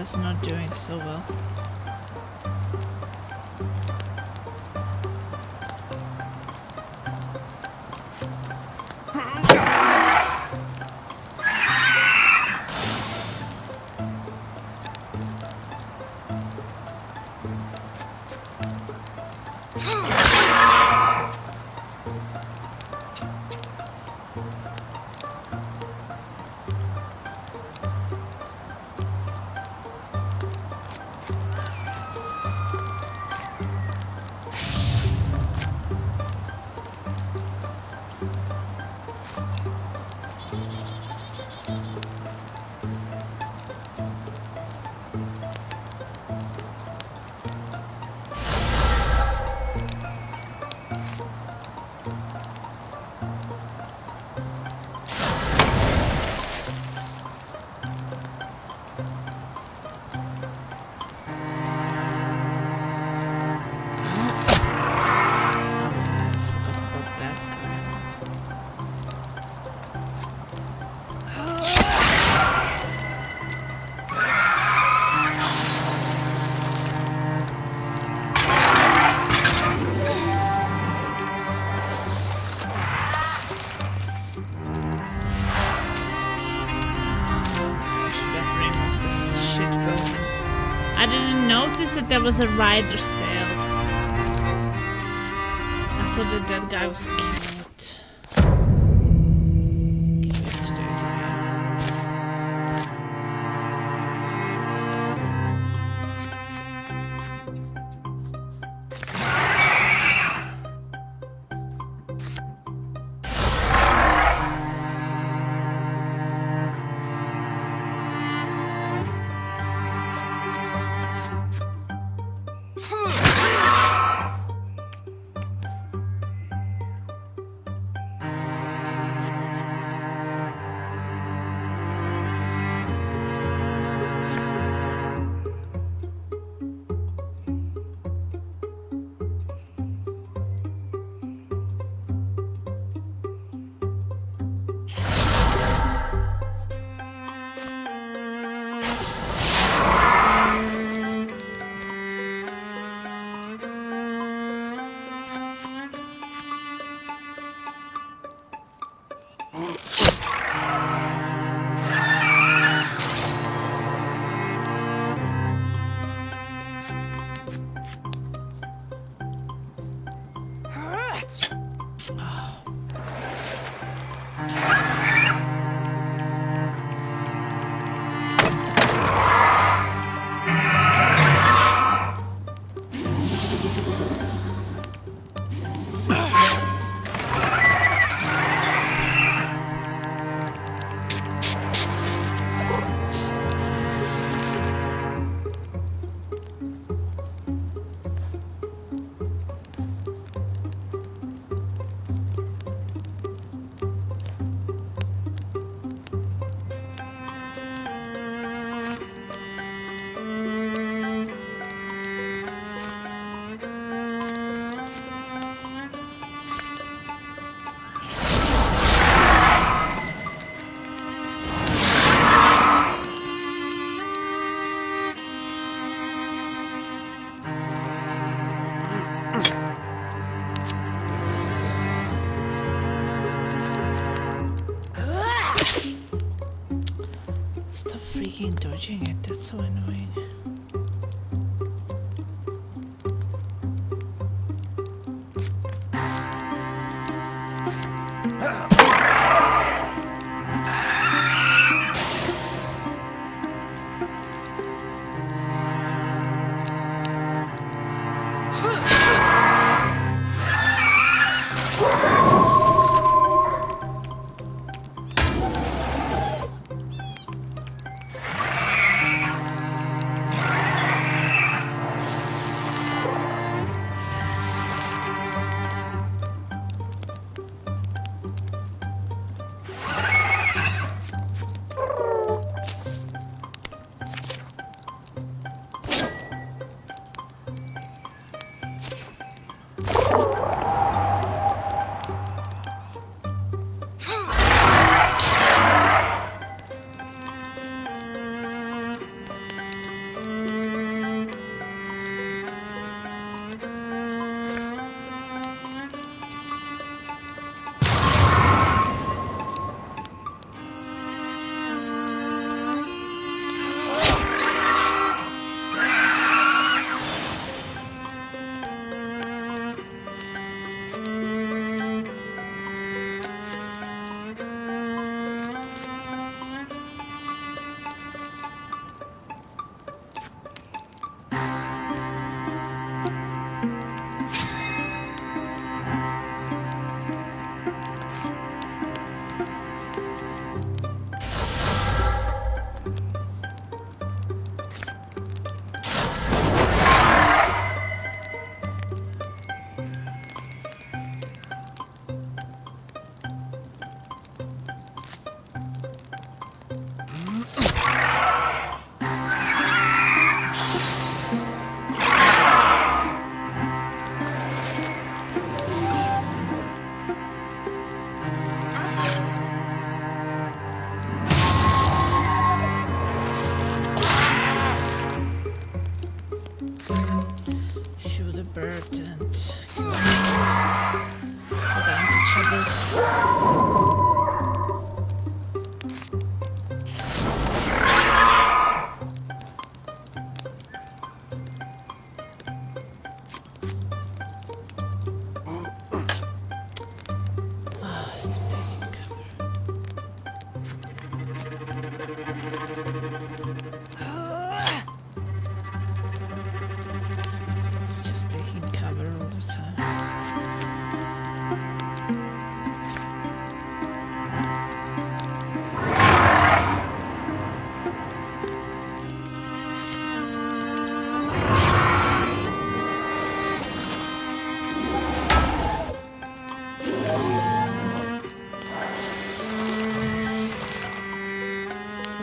That's not doing so well. noticed that there was a rider's tail. I saw that that guy was killing it. Give it to that guy. Stop freaking dodging it, that's so annoying.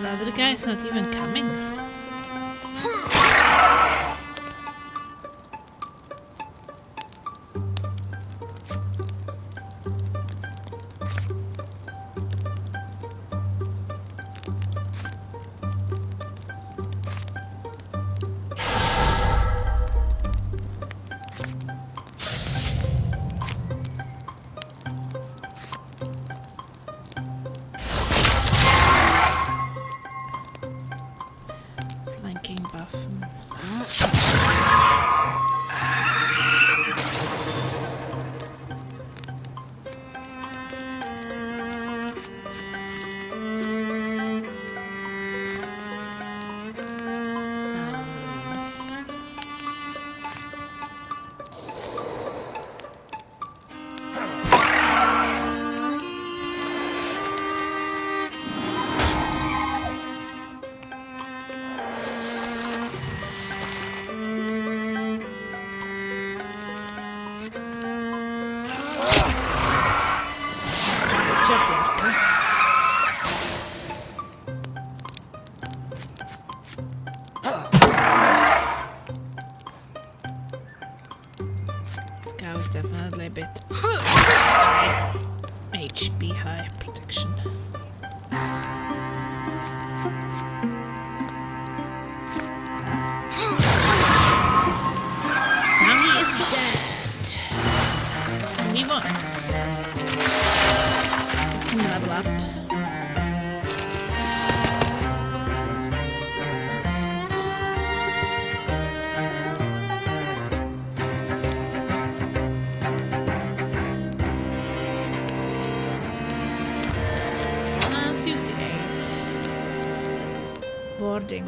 The other guy's not even coming. Flanking buff. This guy was definitely a bit high HP, high protection. Now he is dead. We won. Let's level up. Let's use the 8. Boarding.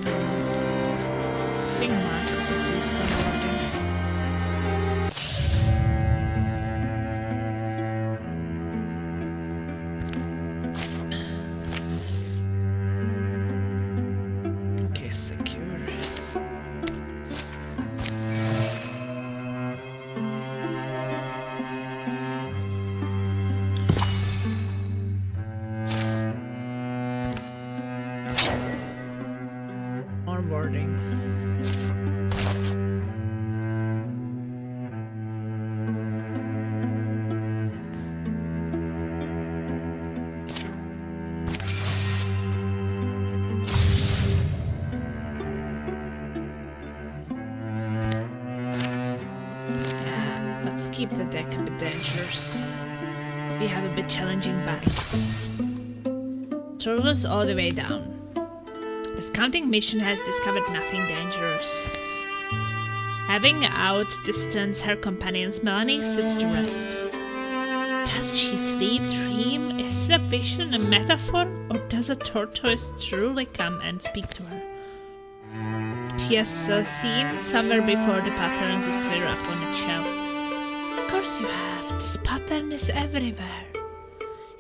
Sigma could do some boarding. Okay, secure. More boarding. Let's keep the deck a bit dangerous. We have a bit challenging battles. Throw us all the way down. The scouting mission has discovered nothing dangerous. Having outdistanced her companions, Melanie sits to rest. Does she sleep, dream? Is it a vision, a metaphor? Or does a tortoise truly come and speak to her? She has seen somewhere before the patterns disappear up on its shell. Of course you have. This pattern is everywhere.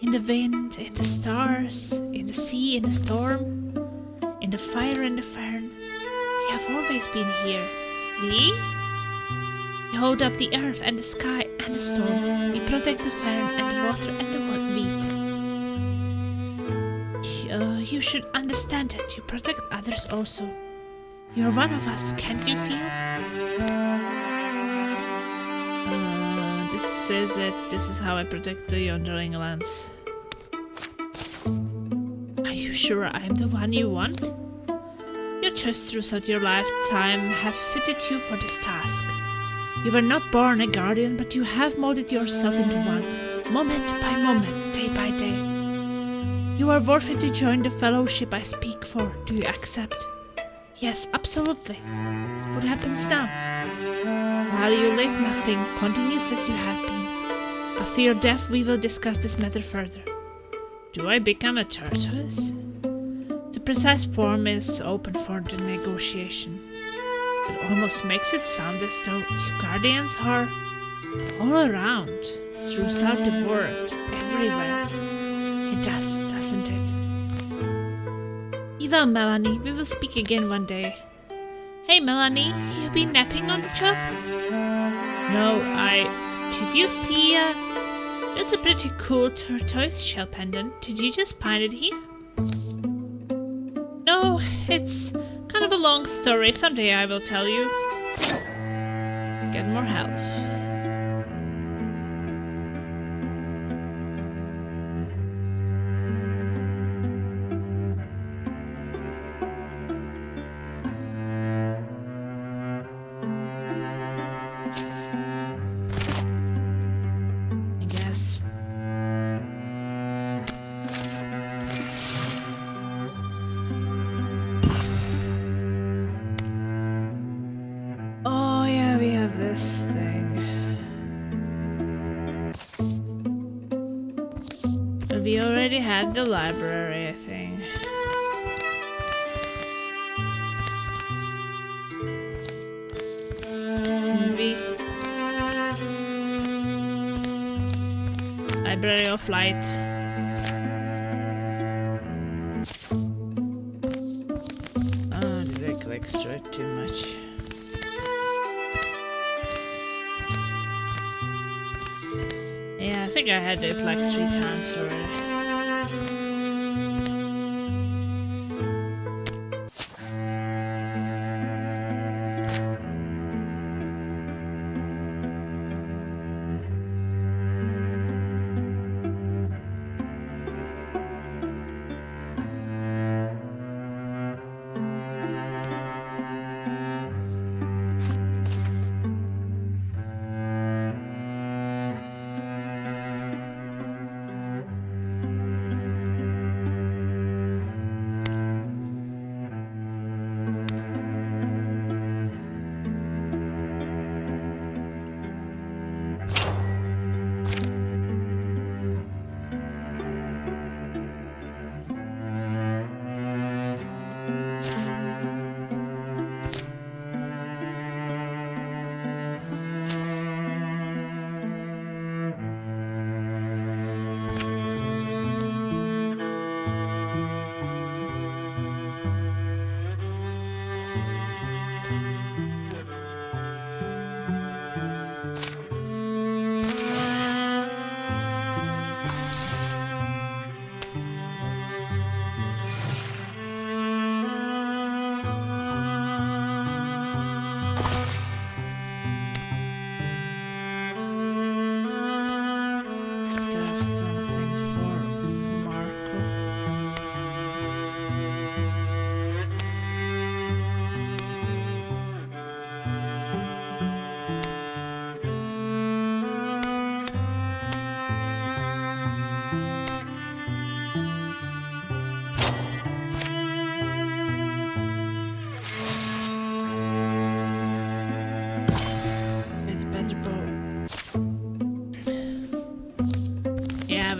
In the wind, in the stars, in the sea, in the storm, in the fire and the fern. We have always been here. We? We hold up the earth and the sky and the storm. We protect the fern and the water and the wheat. You should understand it. You protect others also. You're one of us, can't you feel? This is it. This is how I protect the underlying lands. Are you sure I'm the one you want? Your choices throughout your lifetime have fitted you for this task. You were not born a guardian, but you have molded yourself into one, moment by moment, day by day. You are worthy to join the fellowship I speak for. Do you accept? Yes, absolutely. What happens now? While you live, nothing continues as you have been. After your death, we will discuss this matter further. Do I become a tortoise? The precise form is open for the negotiation. It almost makes it sound as though you guardians are all around, throughout the world, everywhere. It does, doesn't it? Well, Melanie, we will speak again one day. Hey, Melanie, you been napping on the job? No, Did you see, That's a pretty cool tortoise shell pendant. Did you just find it here? it's kind of a long story. Someday I will tell you. Get more health. I guess. Oh yeah, we have this thing. We already had the library, I think. Maybe. Library of Light. Oh, did I click straight too much? Yeah, I think I had it like 3 times already.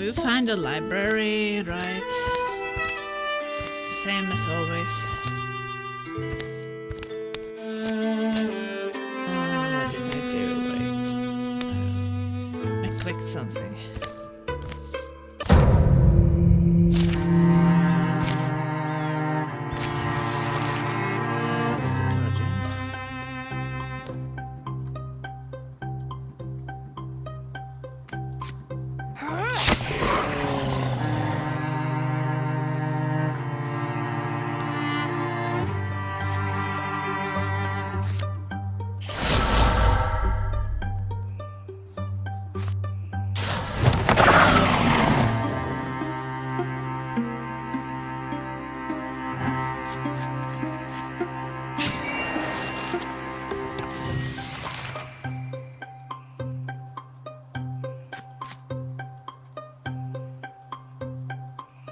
We find the library, right? Same as always. Oh, what did I do? Wait. I clicked something. That's the guardian.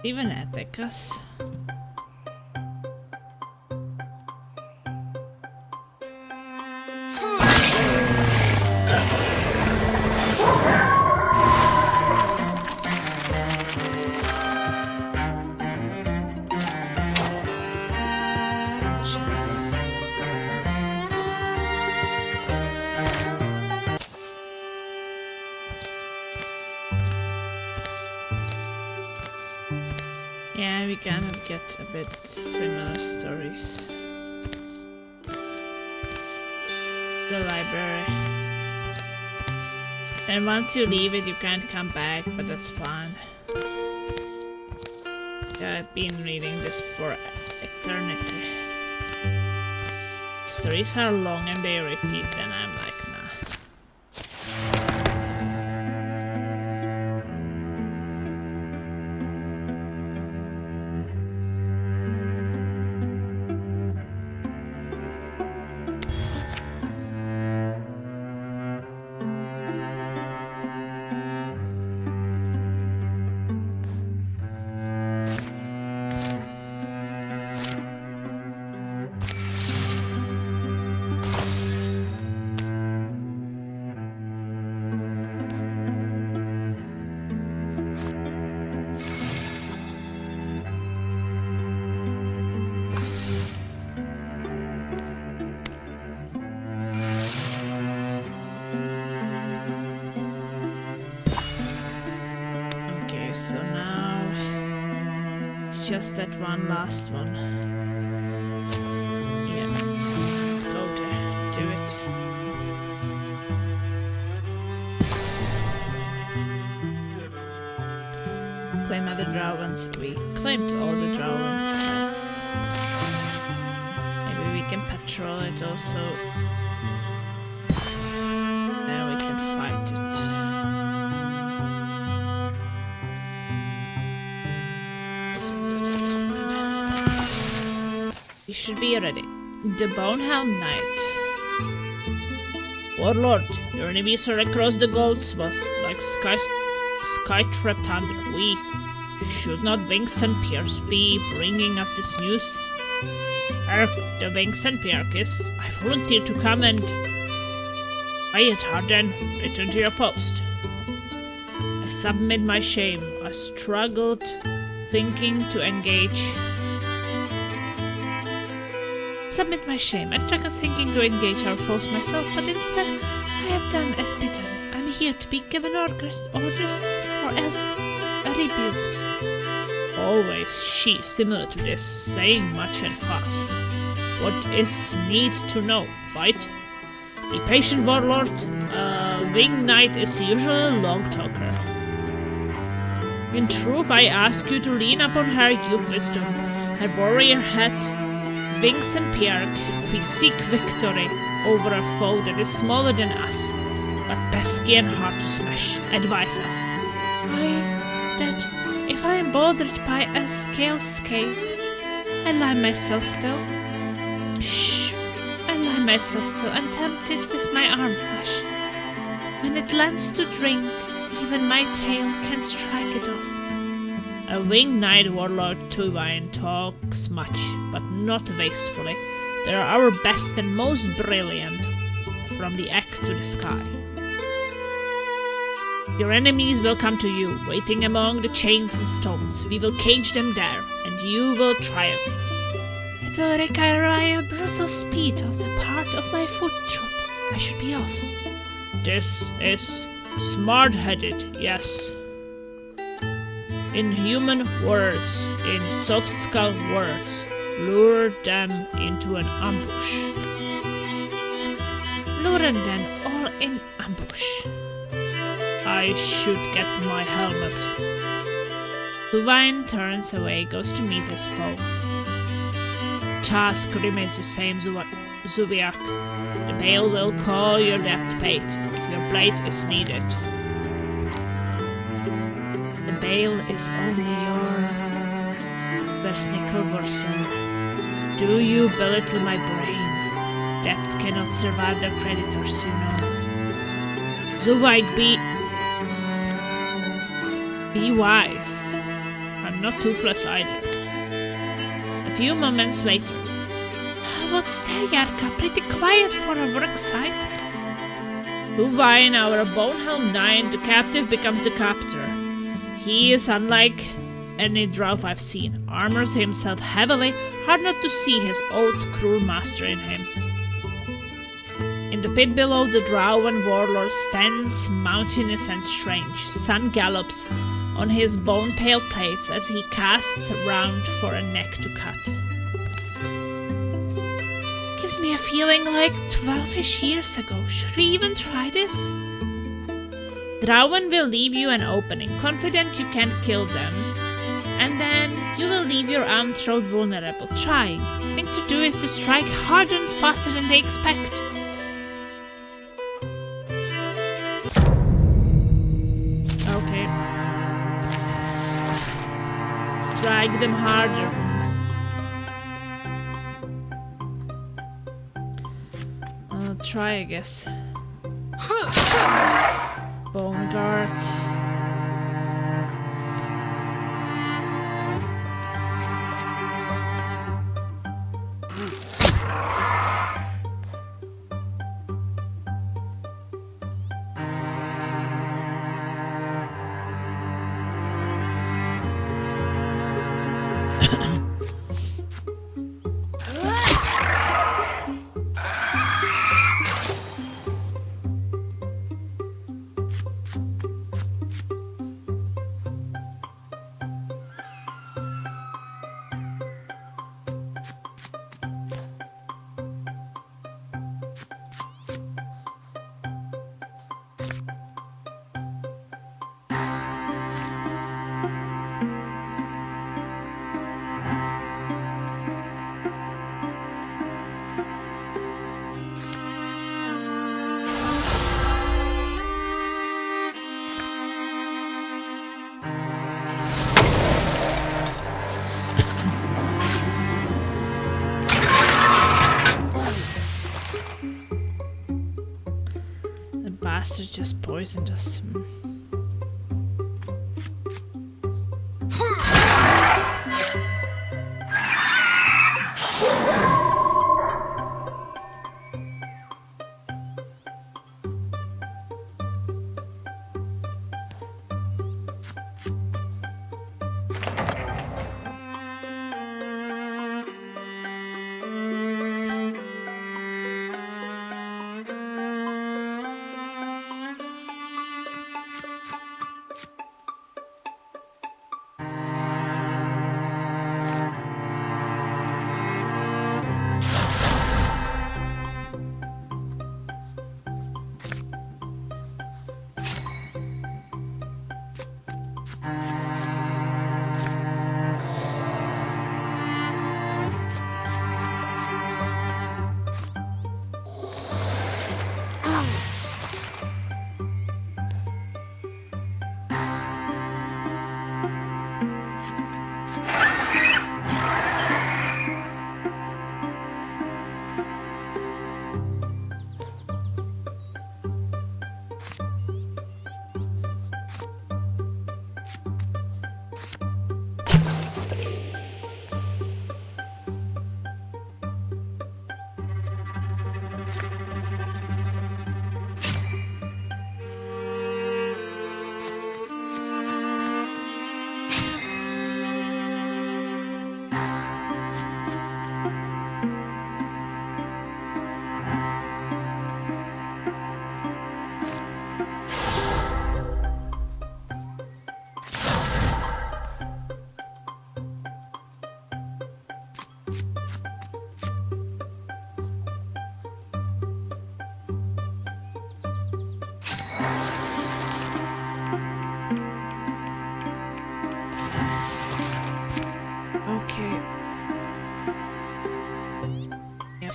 Even Atticus. Stanchions. Yeah, we kind of get a bit similar stories. The library. And once you leave it, you can't come back, but that's fine. I've been reading this for eternity. Stories are long and they repeat, and I'm like, nah. So now it's just that one last one. Yeah, let's go there, do it. Claim other Drowans. We claimed all the Drowan sites. Maybe we can patrol it also. Now we can fight it. We should be ready. The Bonehelm Knight. Warlord, your enemies are across the Goldsmith like sky-trapped thunder. We should not Wings and Pierce be bringing us this news? The Wings and Pierce, I volunteer to come and... Quiet, Harden. Return to your post. I submit my shame. I struggled thinking to engage... Submit my shame. I struggled thinking to engage our foes myself, but instead I have done as bidden. I'm here to be given orders or else rebuked. Always she, similar to this, saying much and fast. What is need to know? Fight? Be patient, Warlord. Winged Knight is usually a long talker. In truth, I ask you to lean upon her youth wisdom, her warrior hat, Wings and Pierk. We seek victory over a foe that is smaller than us, but pesky and hard to smash. Advise us. That if I am bothered by a scale skate, I lie myself still. Shh! I lie myself still and tempt it with my arm flesh. When it lands to drink, even my tail can strike it off. A winged knight warlord Tuvain talks much, but not wastefully. They are our best and most brilliant, from the egg to the sky. Your enemies will come to you, waiting among the chains and stones. We will cage them there, and you will triumph. It will require brutal speed on the part of my foot troop. I should be off. This is smart-headed, yes. In human words, in soft-skull words, lure them into an ambush. Lure them all in ambush. I should get my helmet. Tuvain turns away, goes to meet his foe. Task remains the same, Zuviak. The Bale will call your death paid if your blade is needed. The Bale is only your Versnikel Vorsor. Do you belittle my brain? Debt cannot survive their creditors, you know. Zuvite, be wise. I'm not toothless either. A few moments later. What's there, Yarka? Pretty quiet for a work site. Tuvain, our Bonehelm Knight, the captive becomes the captor. He is unlike any Drow I've seen. Armors himself heavily, hard not to see his old cruel master in him. In the pit below, the Drowan warlord stands mountainous and strange. Sun gallops on his bone-pale plates as he casts round for a neck to cut. Gives me a feeling like 12-ish years ago. Should we even try this? Drowan will leave you an opening, confident you can't kill them, and then You will leave your arm throat vulnerable. Trying. Thing to do is to strike harder and faster than they expect. Okay. Strike them harder. I'll try, I guess. Bone guard. The bastard just poisoned us.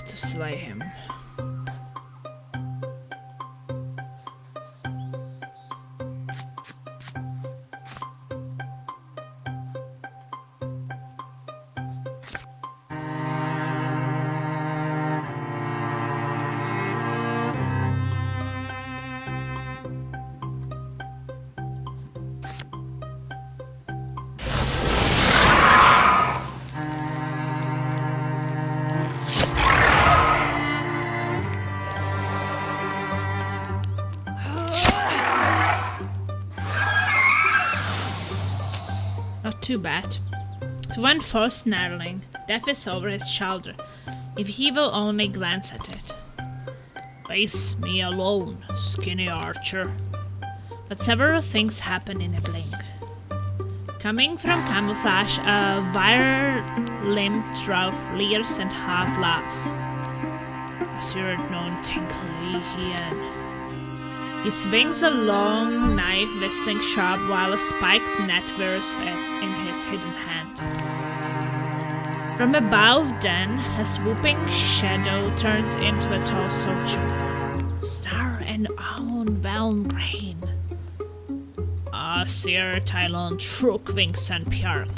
To slay him. Not too bad. To one force snarling, death is over his shoulder, if he will only glance at it. Face me alone, skinny archer. But several things happen in a blink. Coming from camouflage, a wire-limbed dwarf leers and half laughs. Assured non tinkly. He swings a long knife, whistling sharp, while a spiked net whirs in his hidden hand. From above, then, a swooping shadow turns into a tall soldier. Star and own Valngrein. Sir Tylon Trukvinks and Pjark.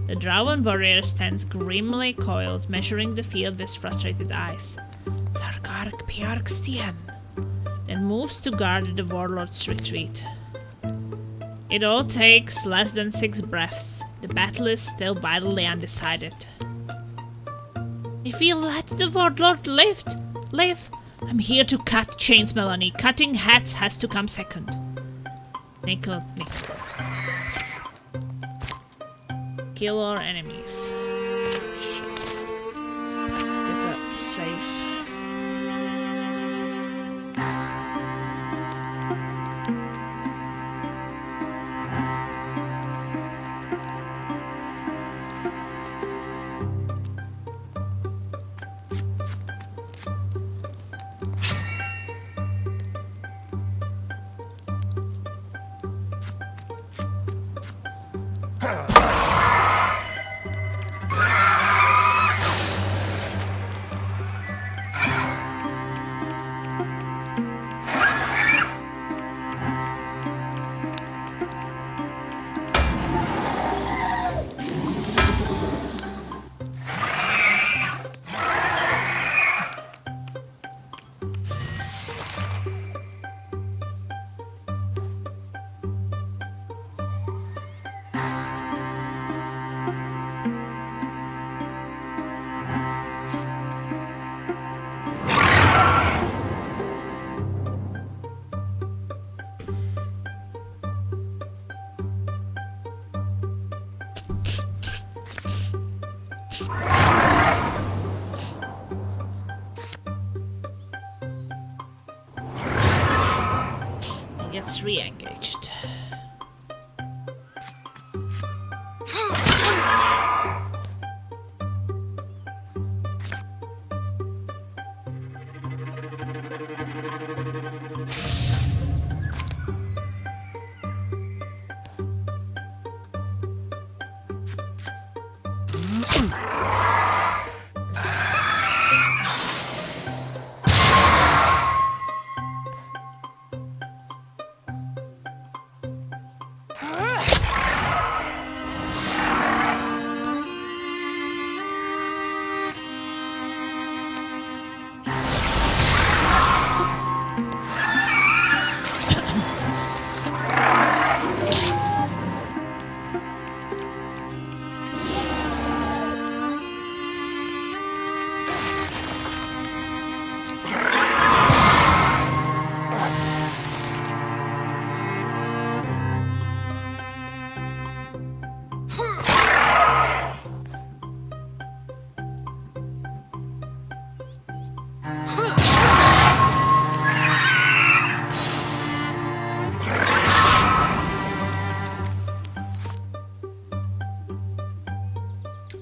The Drowan warrior stands grimly coiled, measuring the field with frustrated eyes. Zargark Pjarkstien, then moves to guard the warlord's retreat. It all takes less than 6 breaths. The battle is still vitally undecided. If you let the warlord live, I'm here to cut chains, Melanie. Cutting hats has to come second. Nickel. Kill our enemies. Sure. Let's get a safe. Gets re-engaged.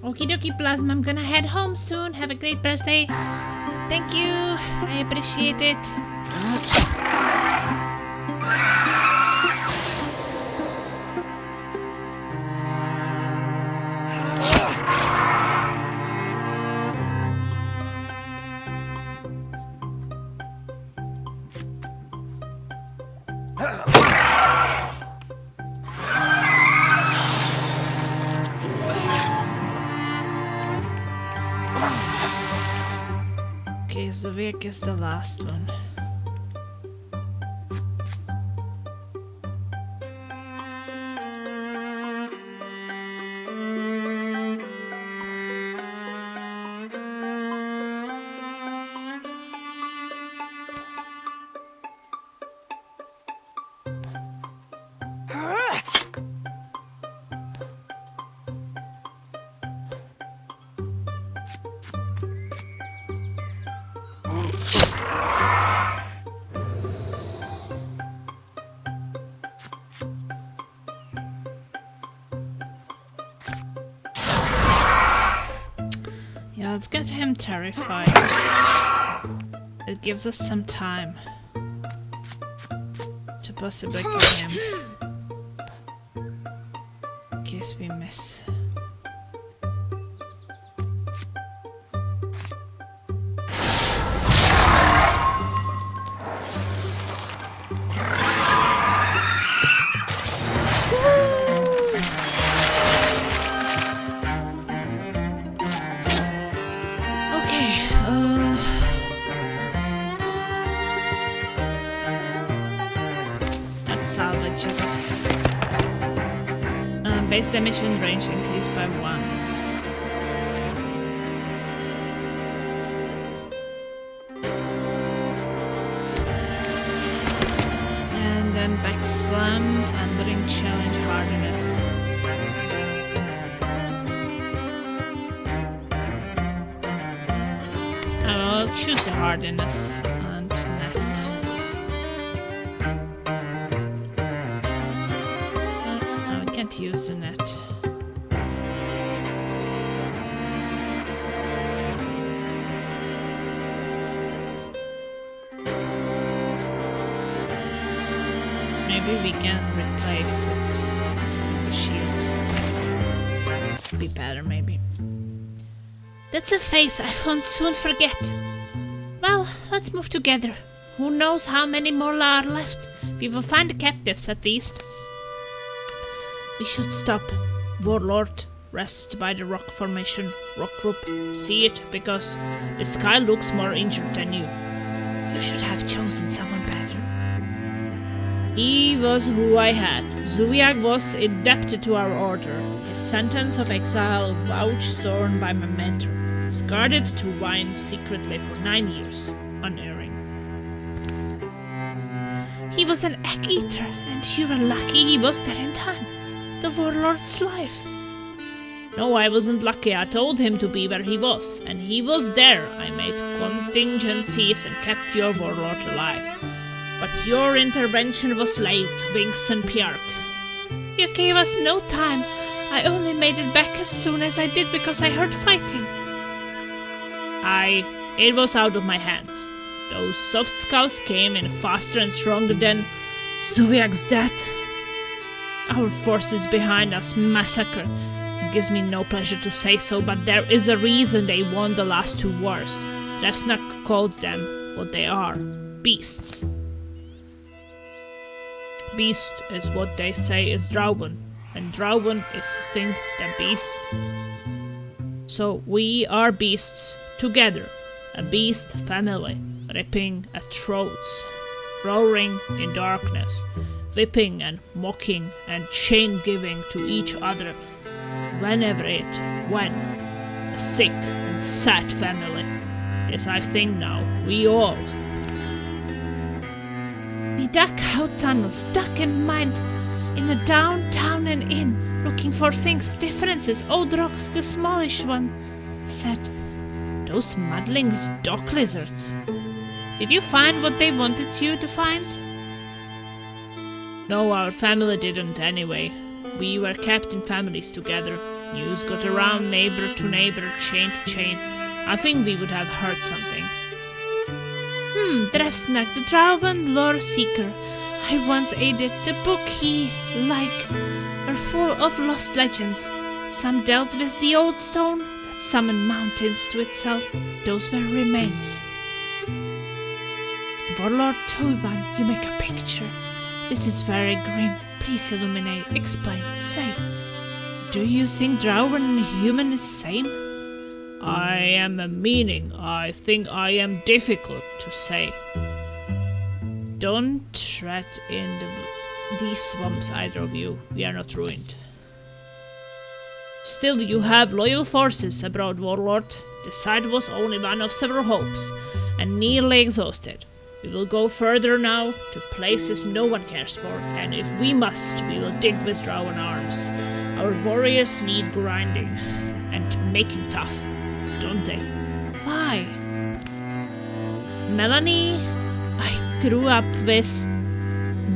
Okie dokie, Plasma. I'm gonna head home soon. Have a great birthday. Thank you. I appreciate it. Okay, Zovik is the last one. Yeah, let's get him terrified. It gives us some time to possibly kill him. Okay, guess we miss. Salvage it. Base damage and range increased by 1. And then back slam, thundering challenge hardiness. I'll choose the hardiness and net. Use the net. Maybe we can replace it instead of the shield. Be better, maybe. That's a face I won't soon forget. Well, let's move together. Who knows how many more are left? We will find the captives at least. We should stop. Warlord, rest by the rock formation. Rock group, see it because the sky looks more injured than you. You should have chosen someone better. He was who I had. Zuviag was indebted to our order. His sentence of exile, vouchsafed by my mentor, was guarded to wine secretly for 9 years, unerring. He was an egg-eater, and you were lucky he was there in time. The warlord's life. No, I wasn't lucky. I told him to be where he was, and he was there. I made contingencies and kept your warlord alive. But your intervention was late, Winks and Pjark. You gave us no time. I only made it back as soon as I did because I heard fighting. It was out of my hands. Those soft scouts came in faster and stronger than Zuviag's death. Our forces behind us massacred. It gives me no pleasure to say so, but there is a reason they won the last 2 wars. Drevsnak called them what they are, beasts. Beast is what they say is Drauben, and Drauben is to think the beast. So we are beasts together, a beast family, ripping at throats, roaring in darkness, whipping and mocking and chain-giving to each other whenever when. A sick and sad family. Yes, I think now, we all. We dug out tunnels, dug and mined in the downtown and inn, looking for things, differences. Old Rocks, the smallish one, said, "Those muddlings dock lizards." Did you find what they wanted you to find? No, our family didn't anyway. We were kept in families together. News got around neighbor to neighbor, chain to chain. I think we would have heard something. Drevsnak, the Drauben lore seeker. I once aided. The book he liked were full of lost legends. Some dealt with the old stone that summoned mountains to itself. Those were remains. Warlord Tuvan, you make a picture. This is very grim. Please illuminate, explain, say. Do you think Drauben and human is same? I am a meaning. I think I am difficult to say. Don't tread in these swamps, either of you. We are not ruined. Still, you have loyal forces abroad, Warlord. The site was only one of several hopes, and nearly exhausted. We will go further now, to places no one cares for, and if we must, we will dig with Drauben arms. Our warriors need grinding and making tough, don't they? Why? Melanie, I grew up with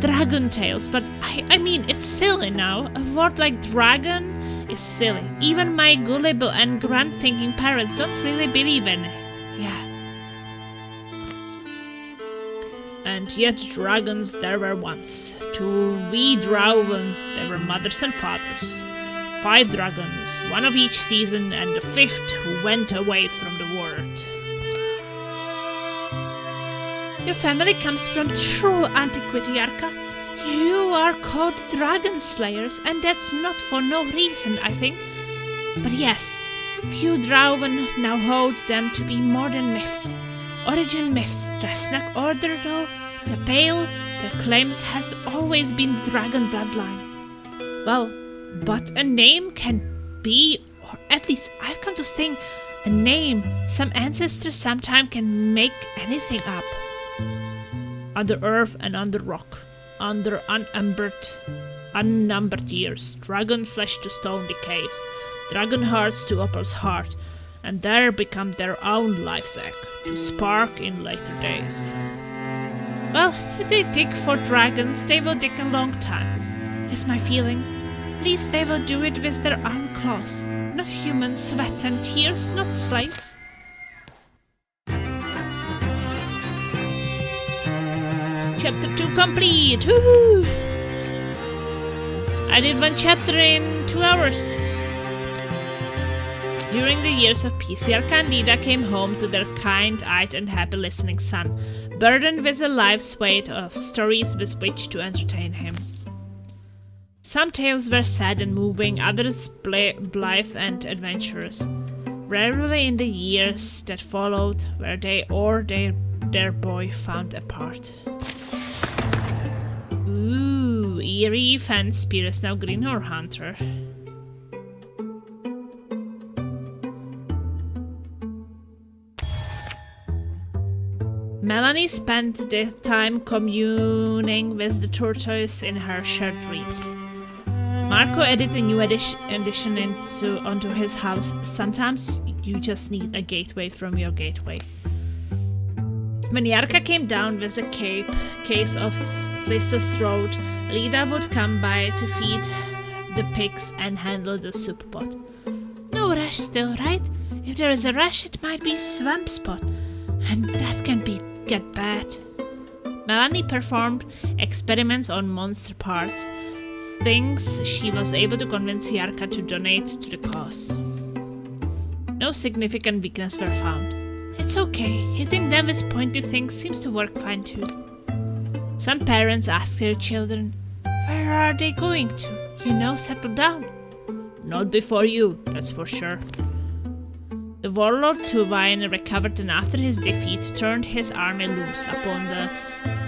dragon tales, but I mean, it's silly now. A word like dragon is silly. Even my gullible and grand-thinking parents don't really believe in it. Yeah. And yet dragons there were once. To we Drauben, they were mothers and fathers. 5 dragons, one of each season, and the 5th who went away from the world. Your family comes from true antiquity, Arka. You are called Dragon Slayers, and that's not for no reason, I think. But yes, few Drauven now hold them to be more than myths. Origin myths, Drefsnak order though, the Pale, their claims has always been the dragon bloodline. Well, but a name can be, or at least I've come to think, a name. Some ancestors sometimes can make anything up. Under earth and under rock, under unnumbered years, dragon flesh to stone decays, dragon hearts to Opal's heart, and there become their own life's egg, to spark in later days. Well, if they dig for dragons, they will dig a long time, is my feeling. At least they will do it with their own claws, not human sweat and tears, not slaves. Chapter 2 complete! Woohoo! I did 1 chapter in 2 hours. During the years of peace, Yarka and Lida came home to their kind-eyed and happy listening son, burdened with a life's weight of stories with which to entertain him. Some tales were sad and moving, others blithe and adventurous. Rarely in the years that followed were they or their boy found apart. Ooh, eerie fan spirits now green or hunter. Melanie spent the time communing with the tortoise in her shared dreams. Marco added a new addition onto his house. Sometimes you just need a gateway from your gateway. When Yarka came down with a case of Tlista's throat, Lida would come by to feed the pigs and handle the soup pot. No rash still, right? If there is a rash, it might be swamp spot, and that can get bad. Melanie performed experiments on monster parts, things she was able to convince Yarka to donate to the cause. No significant weaknesses were found. It's okay, hitting them with pointy things seems to work fine too. Some parents ask their children, where are they going to? Settle down. Not before you, that's for sure. The warlord Tuvain recovered and after his defeat turned his army loose upon the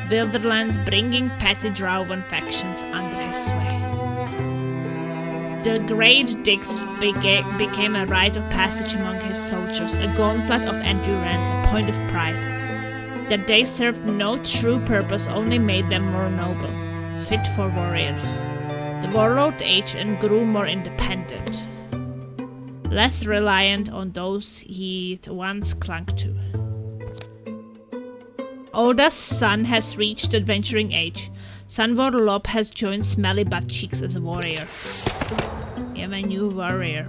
Wilderlands, bringing petty Drauvan factions under his sway. The Great Digs became a rite of passage among his soldiers, a gauntlet of endurance, a point of pride. That they served no true purpose only made them more noble, fit for warriors. The warlord aged and grew more independent, less reliant on those he'd once clung to. Olda's son has reached adventuring age. Sanvor Lob has joined Smelly Butt Cheeks as a warrior. You have a new warrior.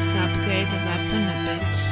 least upgrade the weapon a bit.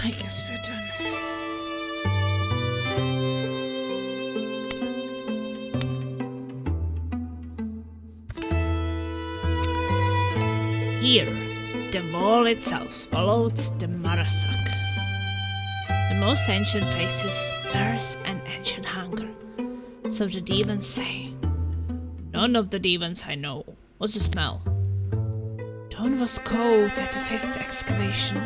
I guess we're done. Here, the wall itself swallowed the Marasak. The most ancient places, thirst and ancient hunger. So the demons say. None of the demons I know. What's the smell? Dawn was cold at the fifth excavation.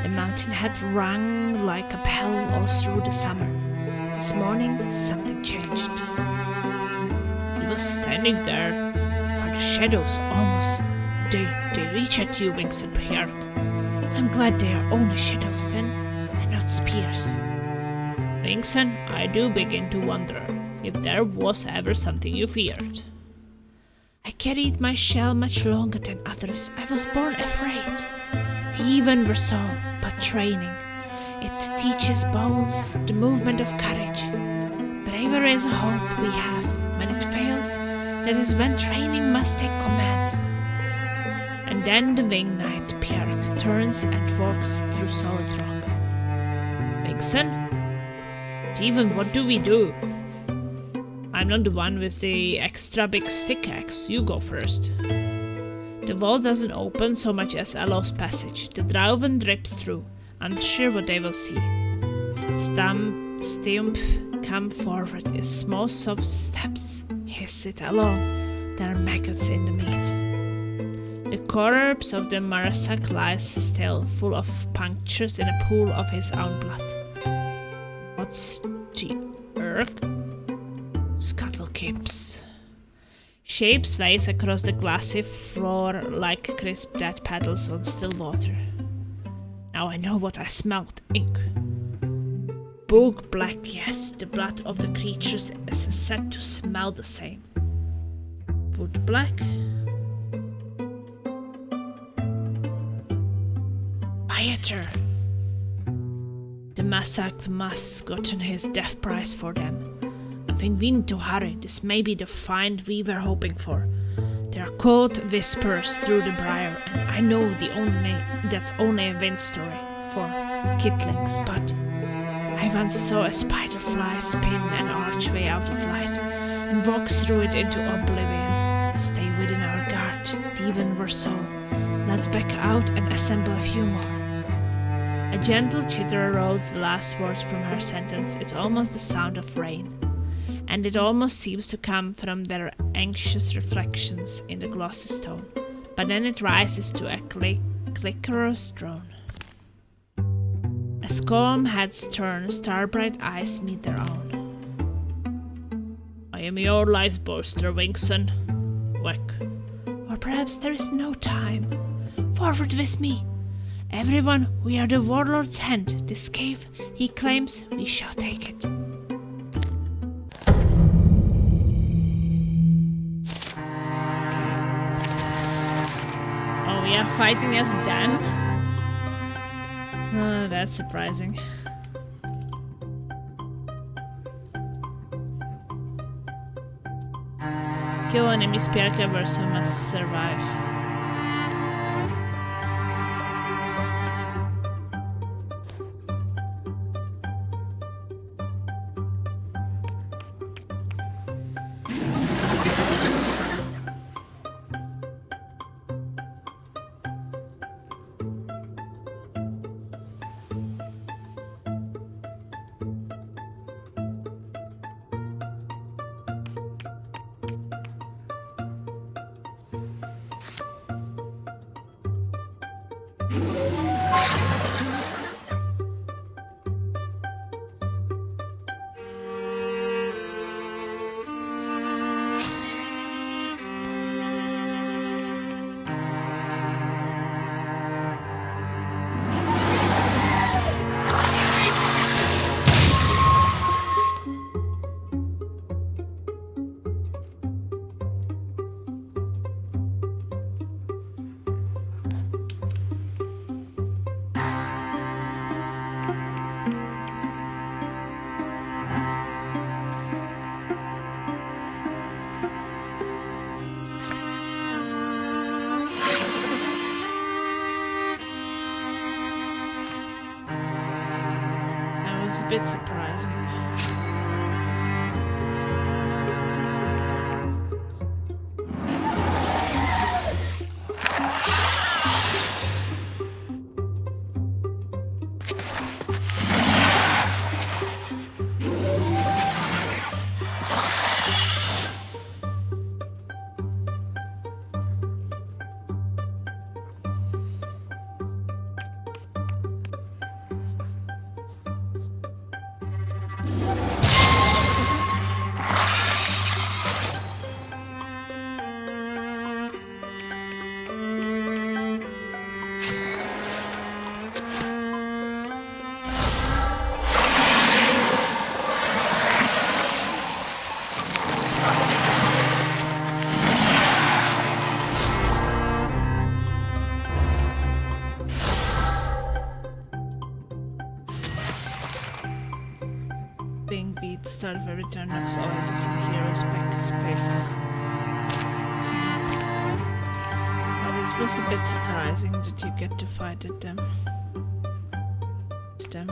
The mountain had rung like a bell all through the summer. This morning, something changed. He was standing there, for the shadows almost... They reach at you, Vincent Pierre. I'm glad they are only shadows then, and not spears. Vincent, I do begin to wonder if there was ever something you feared. I carried my shell much longer than others. I was born afraid. Even were so, but training. It teaches bones the movement of courage. Bravery is a hope we have. When it fails, that is when training must take command. And then the winged knight, Pierre, turns and walks through solid rock. Vixen? Steven, what do we do? I'm not the one with the extra big stick axe. You go first. The wall doesn't open so much as allows passage. The Drauven drips through, unsure what they will see. Stiumph, come forward in small soft steps. Hiss it along. There are maggots in the meat. The corpse of the Marasak lies still, full of punctures in a pool of his own blood. What nods to Urk. Scuttle keeps. Shape slides across the glassy floor like crisp dead paddles on still water. Now I know what I smelled. Ink. Bog black, yes, the blood of the creatures is said to smell the same. Bog black. Quieter. The Masak must gotten his death price for them. I think we need to hurry. This may be the find we were hoping for. There are cold whispers through the briar, and I know that's only a wind story for kittlings, but I once saw a spider fly spin an archway out of light and walk through it into oblivion. Stay within our guard, even were so. Let's back out and assemble a few more. A gentle chitter arose the last words from her sentence. It's almost the sound of rain, and it almost seems to come from their anxious reflections in the glossy stone. But then it rises to a clickerous drone. As calm heads turn, star-bright eyes meet their own. I am your life bolster, Wingson. Wick. Or perhaps there is no time. Forward with me. Everyone, we are the warlord's hand. This cave, he claims, we shall take it. Oh, we are fighting as them? That's surprising. Kill enemy spear covers who must survive. It's a bit surprising. Being beat, the start of every turn knocks all agents and heroes back to space. Well, this was a bit surprising that you get to fight at them. It's them.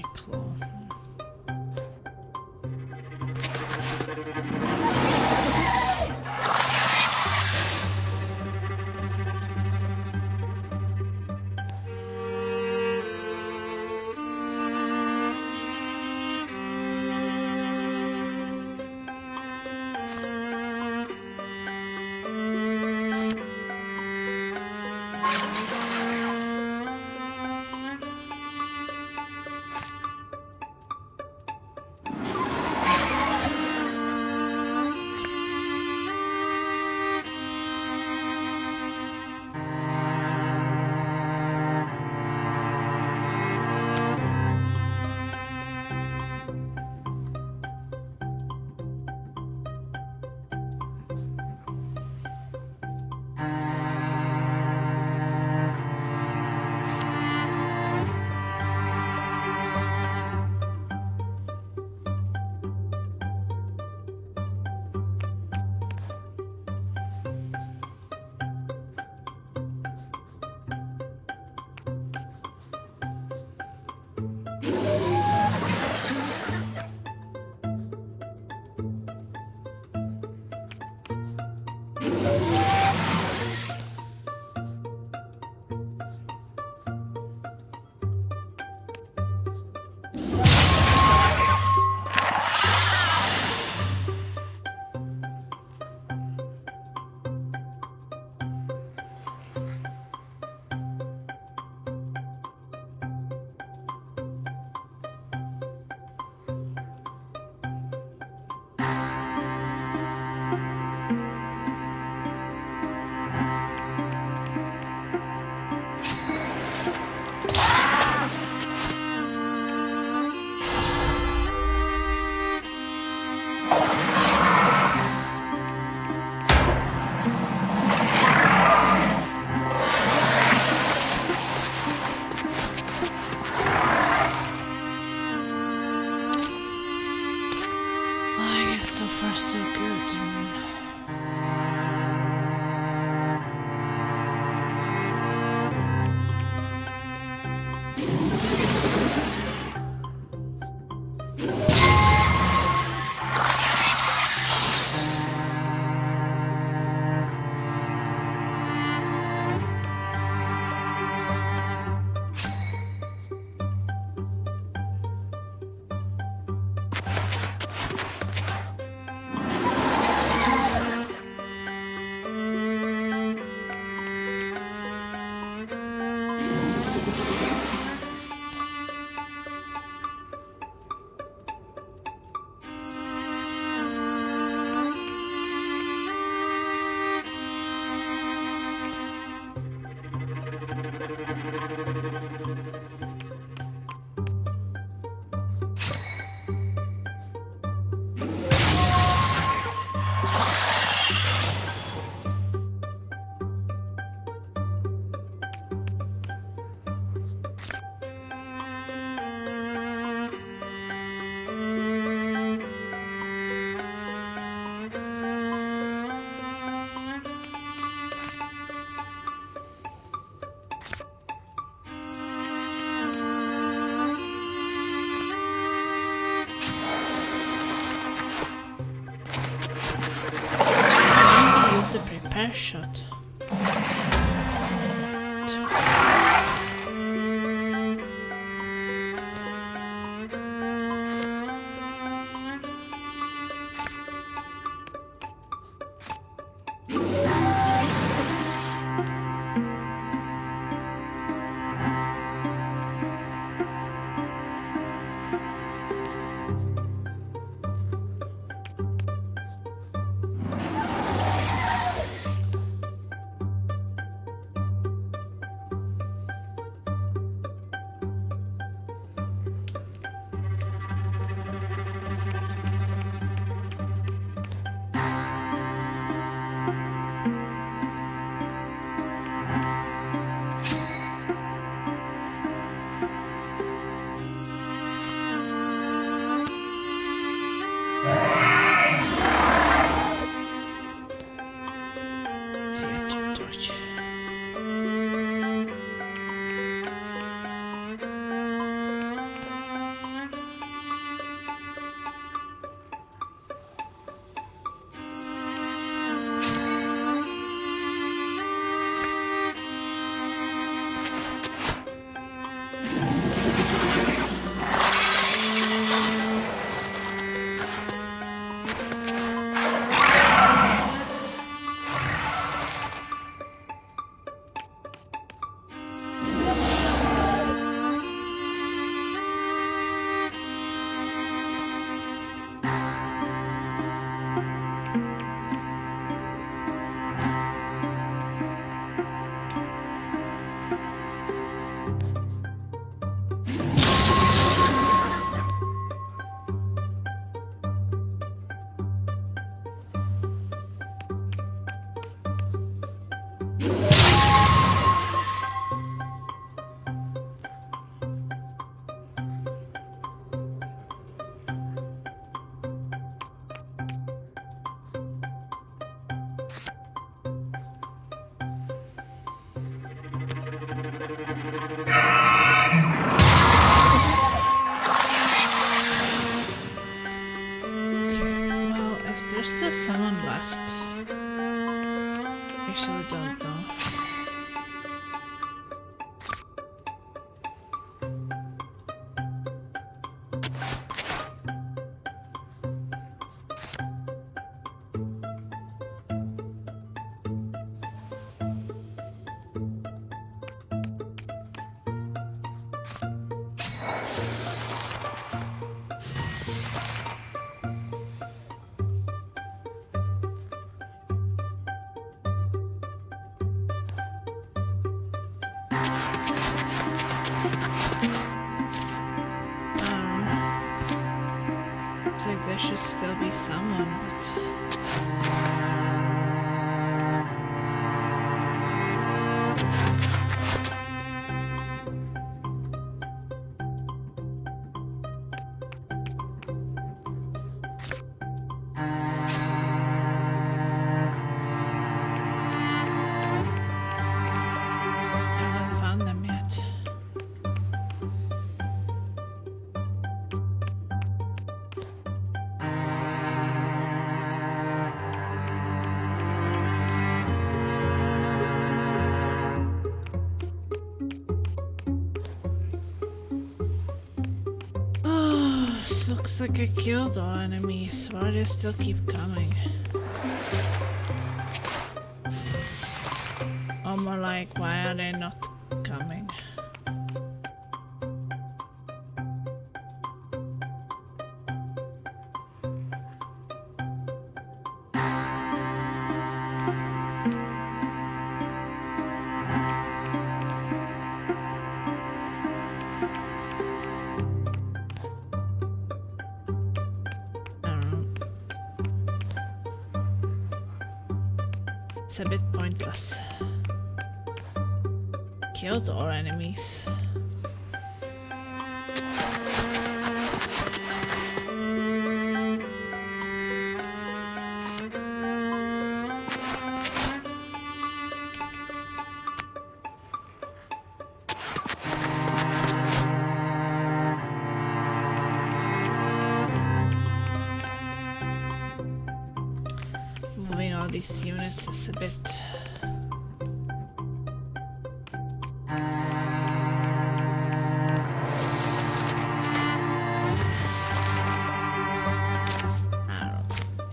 Periclo. I guess so far so good. The prepare shot. Is there still someone left? Actually, don't know. Looks like there should still be someone, but... I haven't found them yet. This looks like I killed all enemies. Why do they still keep coming? Or more like, why are they not coming? It's a bit pointless. Killed all enemies. Moving all these units is a bit...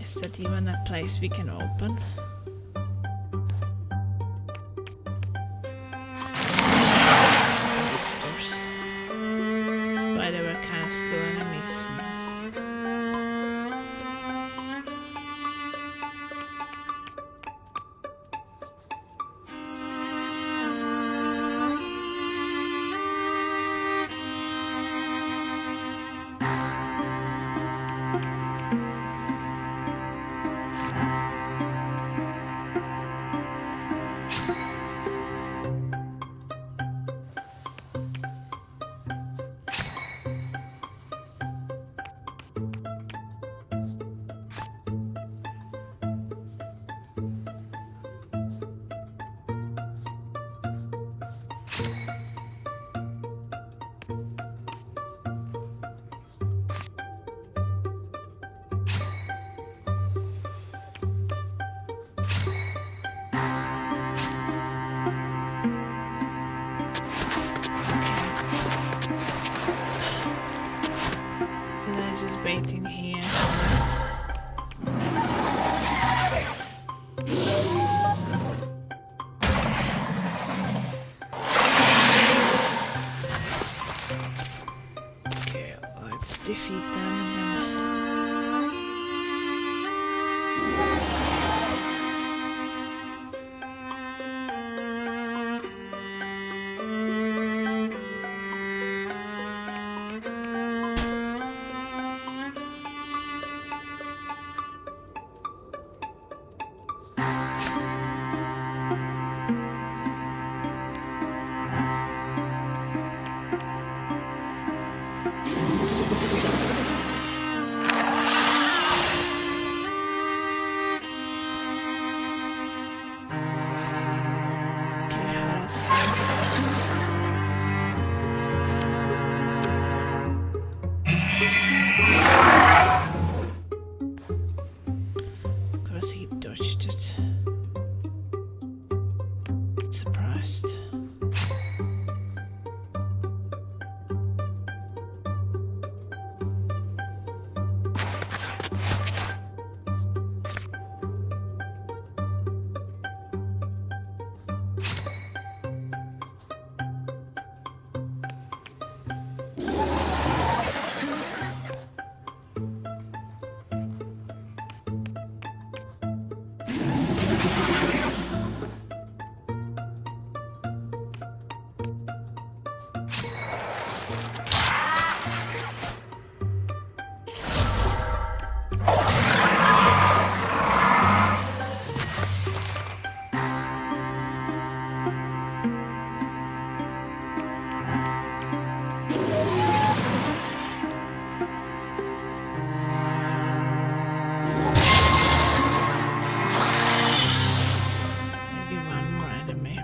Is that even a place we can open? These doors. Why they were kind of still enemies. Just baiting here. Okay, let's defeat them and then... house. Of course he dodged it. Surprised. Maybe one more enemy.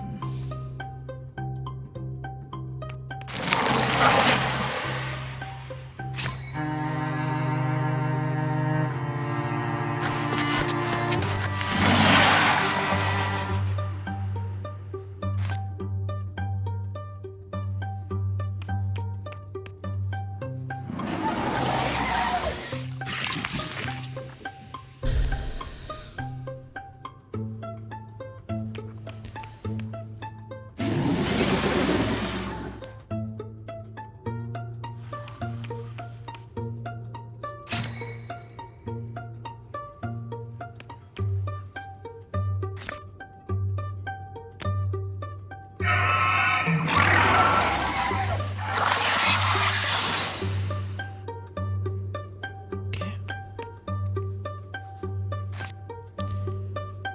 Okay.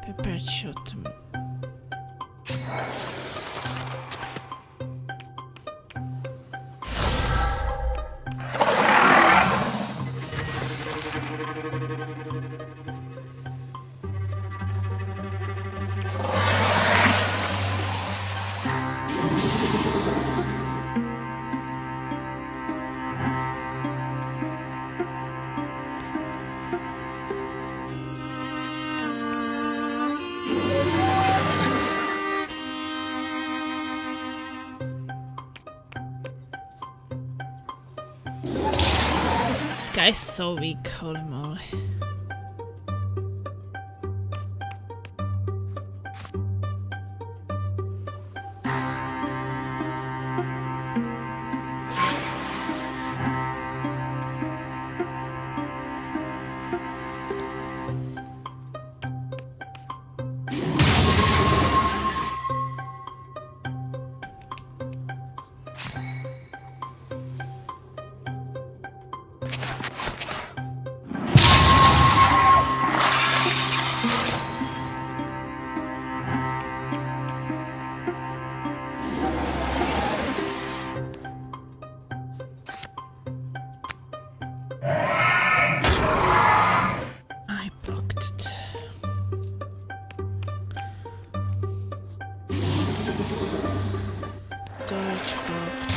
Prepared shot. This guy's so weak, holy moly. I blocked it. Dodge blocked.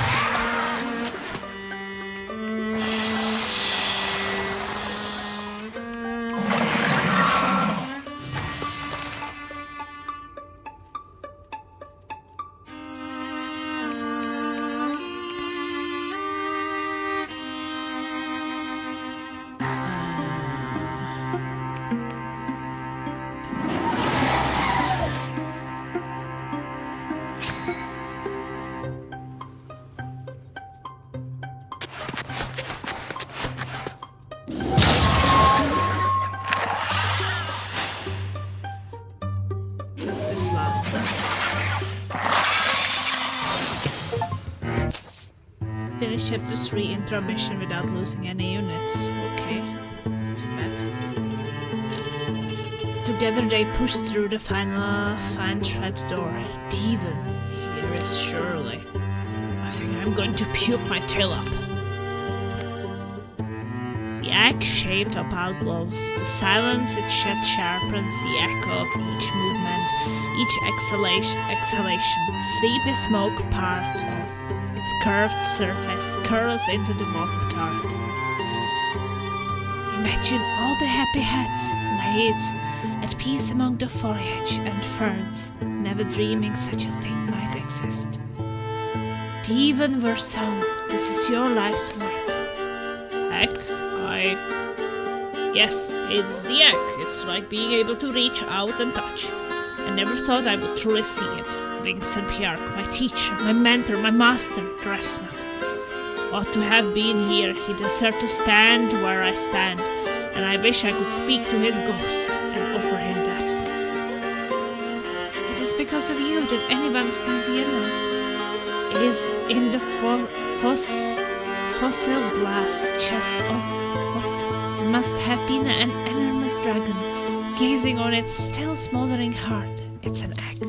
Just this last one. Finish chapter 3 intro mission without losing any units. Okay, too bad. Together they push through the final thread door. Devon, here is Shirley. I think I'm going to puke my tail up. The egg-shaped opal glows. The silence it sheds sharpens the echo of each movement, each exhalation. Sleepy smoke parts off. Its curved surface curls into the water dark. Imagine all the happy heads laid at peace among the foliage and ferns, never dreaming such a thing might exist. Even Verso, this is your life's work. Egg? Yes, it's the egg. It's like being able to reach out and touch. I never thought I would truly see it. Vincent Pierre, my teacher, my mentor, my master, Drefsnock. Ought to have been here. He deserved to stand where I stand, and I wish I could speak to his ghost and offer him that. It is because of you that anyone stands here now. It is in the fossil glass chest of what must have been an enormous dragon, gazing on its still smoldering heart. It's an egg.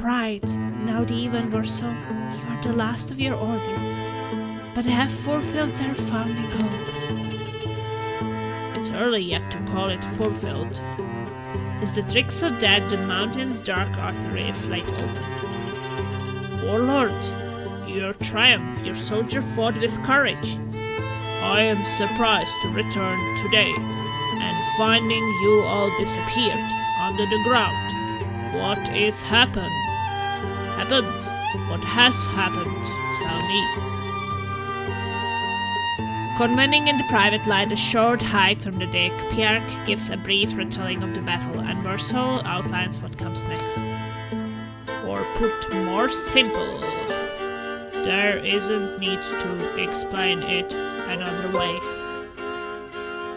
Pride, now the even Verso, you are the last of your order, but have fulfilled their founding hope. It's early yet to call it fulfilled. Is the Drixel dead? The mountain's dark artery is laid open. Warlord, your triumph, your soldier fought with courage. I am surprised to return today, and finding you all disappeared under the ground. What is happened? What has happened? Tell me. Convening in the private light, a short hike from the deck, Pierre gives a brief retelling of the battle, and Verso outlines what comes next. Or put more simple, there isn't need to explain it another way.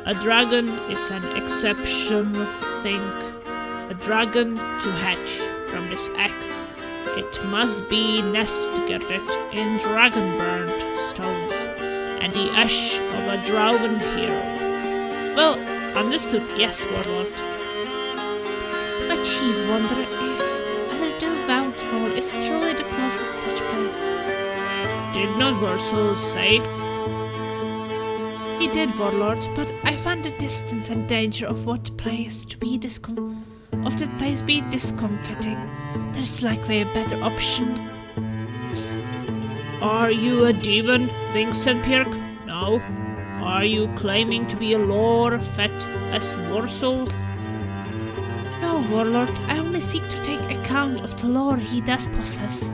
A dragon is an exceptional thing, a dragon to hatch from this egg. It must be nested in dragon-burned stones, and the ash of a Draugen hero. Well, understood, yes, Warlord. My chief wonder is whether the Veltfall is truly the closest such place. Did not Verso say? He did, Warlord, but I found the distance and danger of that place be discomforting. There's likely a better option. Are you a demon, Vincent Pierre? No. Are you claiming to be a lore fat as Verso? No, Warlord. I only seek to take account of the lore he does possess.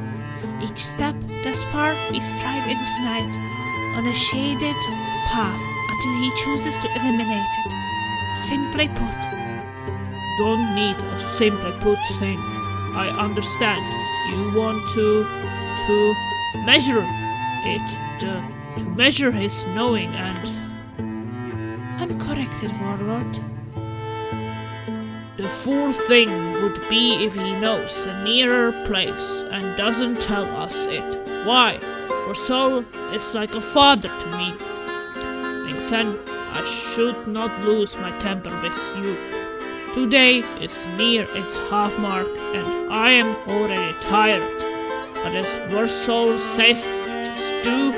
Each step, thus far, we stride into night, on a shaded path, until he chooses to eliminate it. Simply put. Don't need a simply put thing. I understand. You want to measure it, to measure his knowing and... I'm corrected, Warlord. The fool thing would be if he knows a nearer place and doesn't tell us it. Why? Verso is like a father to me. Vincent, I should not lose my temper with you. Today is near its half mark and I am already tired. But as Verso says, just do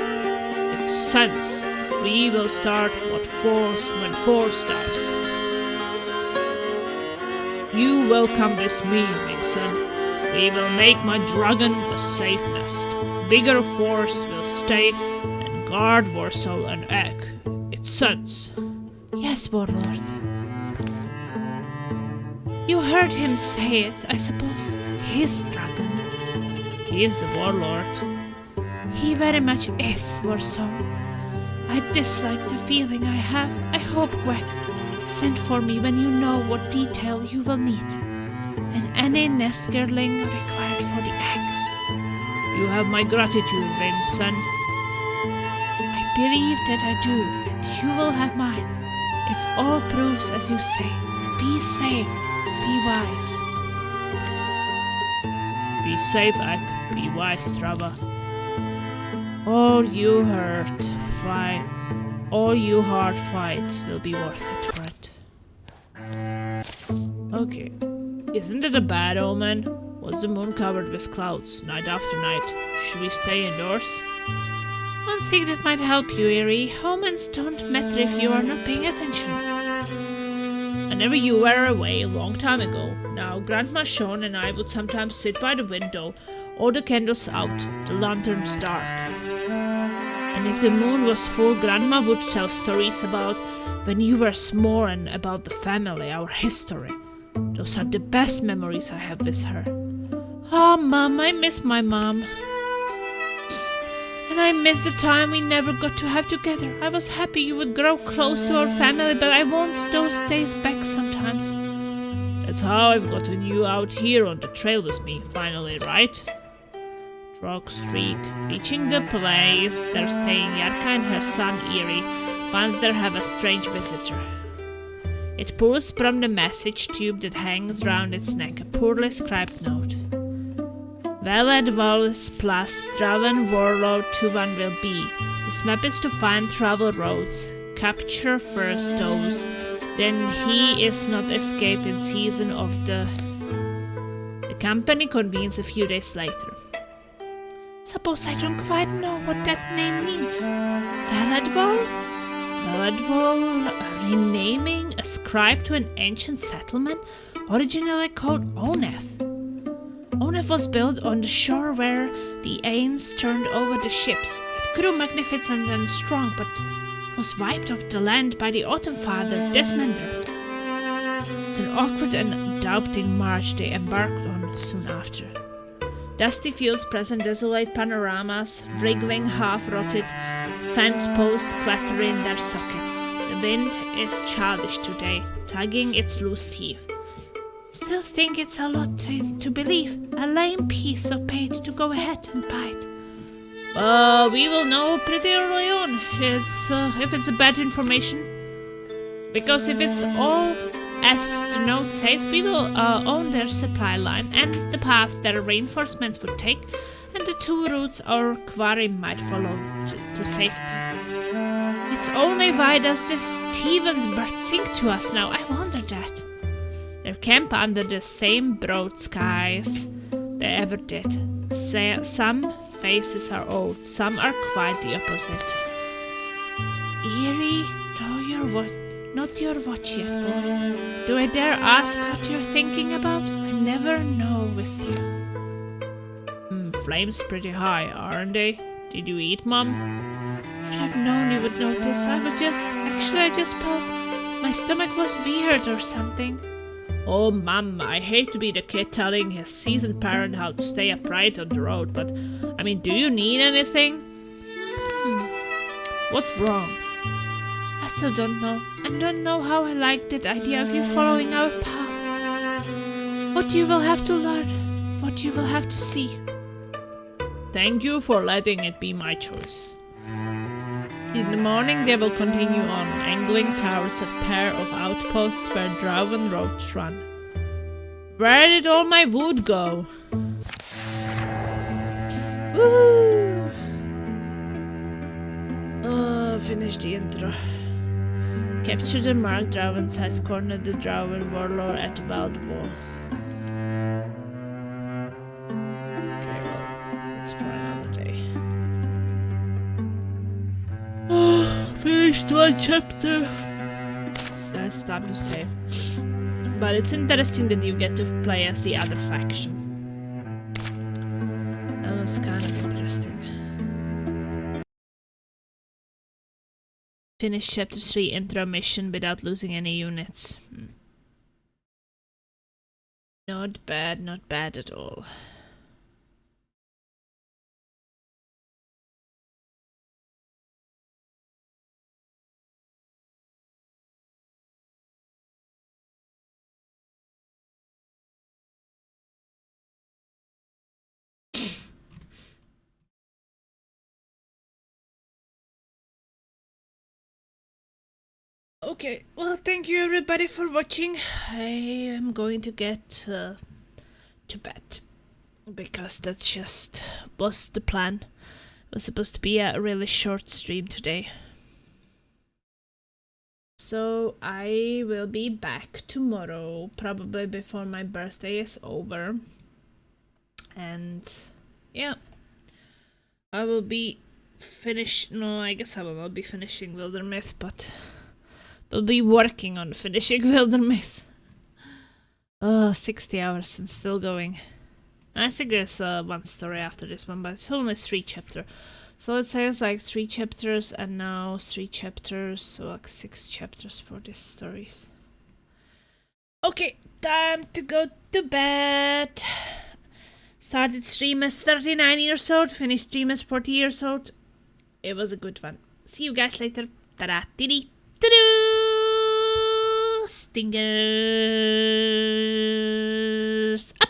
its sense. We will start when four starts. You will come with me, Vincent. We will make my dragon a safe nest. Bigger force will stay and guard Verso and egg. Its sense. Yes, Warlord. You heard him say it, I suppose. His dragon. He is the Warlord. He very much is, Verso. I dislike the feeling I have. I hope, Gwek, send for me when you know what detail you will need, and any nest girdling required for the egg. You have my gratitude, Vincent. I believe that I do, and you will have mine. If all proves as you say, be safe, be wise. Be safe, egg. Be wise, Trava. All you hard fights will be worth it for it. Okay. Isn't it a bad omen? Was the moon covered with clouds, night after night? Should we stay indoors? One thing that might help you, Eerie. Omens don't matter if you are not paying attention. Whenever you were away a long time ago, now Grandma Sean and I would sometimes sit by the window, all the candles out, the lanterns dark. And if the moon was full, Grandma would tell stories about when you were small and about the family, our history. Those are the best memories I have with her. Ah, Mom, I miss my mom. And I miss the time we never got to have together. I was happy you would grow close to our family, but I want those days back sometimes. That's how I've gotten you out here on the trail with me, finally, right? Drog Streak. Reaching the place, they're staying Yarka and her son Eerie. Once they have a strange visitor. It pulls from the message tube that hangs round its neck, a poorly scribed note. Valad Vols plus Draven Warlord 2-1 will be. This map is to find travel roads. Capture first those. Then he is not escape in season of the... The company convenes a few days later. Suppose I don't quite know what that name means. Valadvol? Valadvol renaming, ascribed to an ancient settlement originally called Oneth. Oneth was built on the shore where the Ains turned over the ships. It grew magnificent and strong, but was wiped off the land by the Autumn Father, Desmender. It's an awkward and doubting march they embarked on soon after. Dusty fields present desolate panoramas, wriggling half-rotted fence posts clatter in their sockets. The wind is childish today, tugging its loose teeth. Still think it's a lot to believe. A lame piece of bait to go ahead and bite. We will know pretty early on if it's a bad information. Because if it's all as the note says, we will own their supply line and the path their reinforcements would take, and the two routes our quarry might follow to safety. It's only why does this Steven's bird sing to us now? I wonder that. They camp under the same broad skies they ever did. Some faces are old, some are quite the opposite. Eerie, not your watch yet, boy. Do I dare ask what you're thinking about? I never know with you. Flames pretty high, aren't they? Did you eat, Mom? Should have known you would notice. I just felt my stomach was weird or something. Oh, Mom, I hate to be the kid telling his seasoned parent how to stay upright on the road, but, I mean, do you need anything? What's wrong? I still don't know. I don't know how I like that idea of you following our path. What you will have to learn, what you will have to see. Thank you for letting it be my choice. In the morning they will continue on, angling towards a pair of outposts where Draven roads run. Where did all my wood go? Woo! Finish the intro. Capture the marked Draven size, corner the Draven warlord at the Wild Wall. Okay, well, that's for another day. Finished one chapter. That's time to save. But it's interesting that you get to play as the other faction. That was kind of interesting. Finish chapter 3 intro mission without losing any units. Not bad at all. Okay, well, thank you everybody for watching. I am going to get to bed because that's just was the plan. It was supposed to be a really short stream today. So I will be back tomorrow, probably before my birthday is over. And yeah, I will be finish. No, I guess I will not be finishing Wildermyth, but we'll be working on finishing Wildermyth. 60 hours and still going. I think there's one story after this one, but it's only 3 chapters. So let's say it's like 3 chapters and now 3 chapters, so like 6 chapters for these stories. Okay, time to go to bed. Started stream as 39 years old, finished stream as 40 years old. It was a good one. See you guys later. Ta-da, tiddy, ta-doo! Stingers up!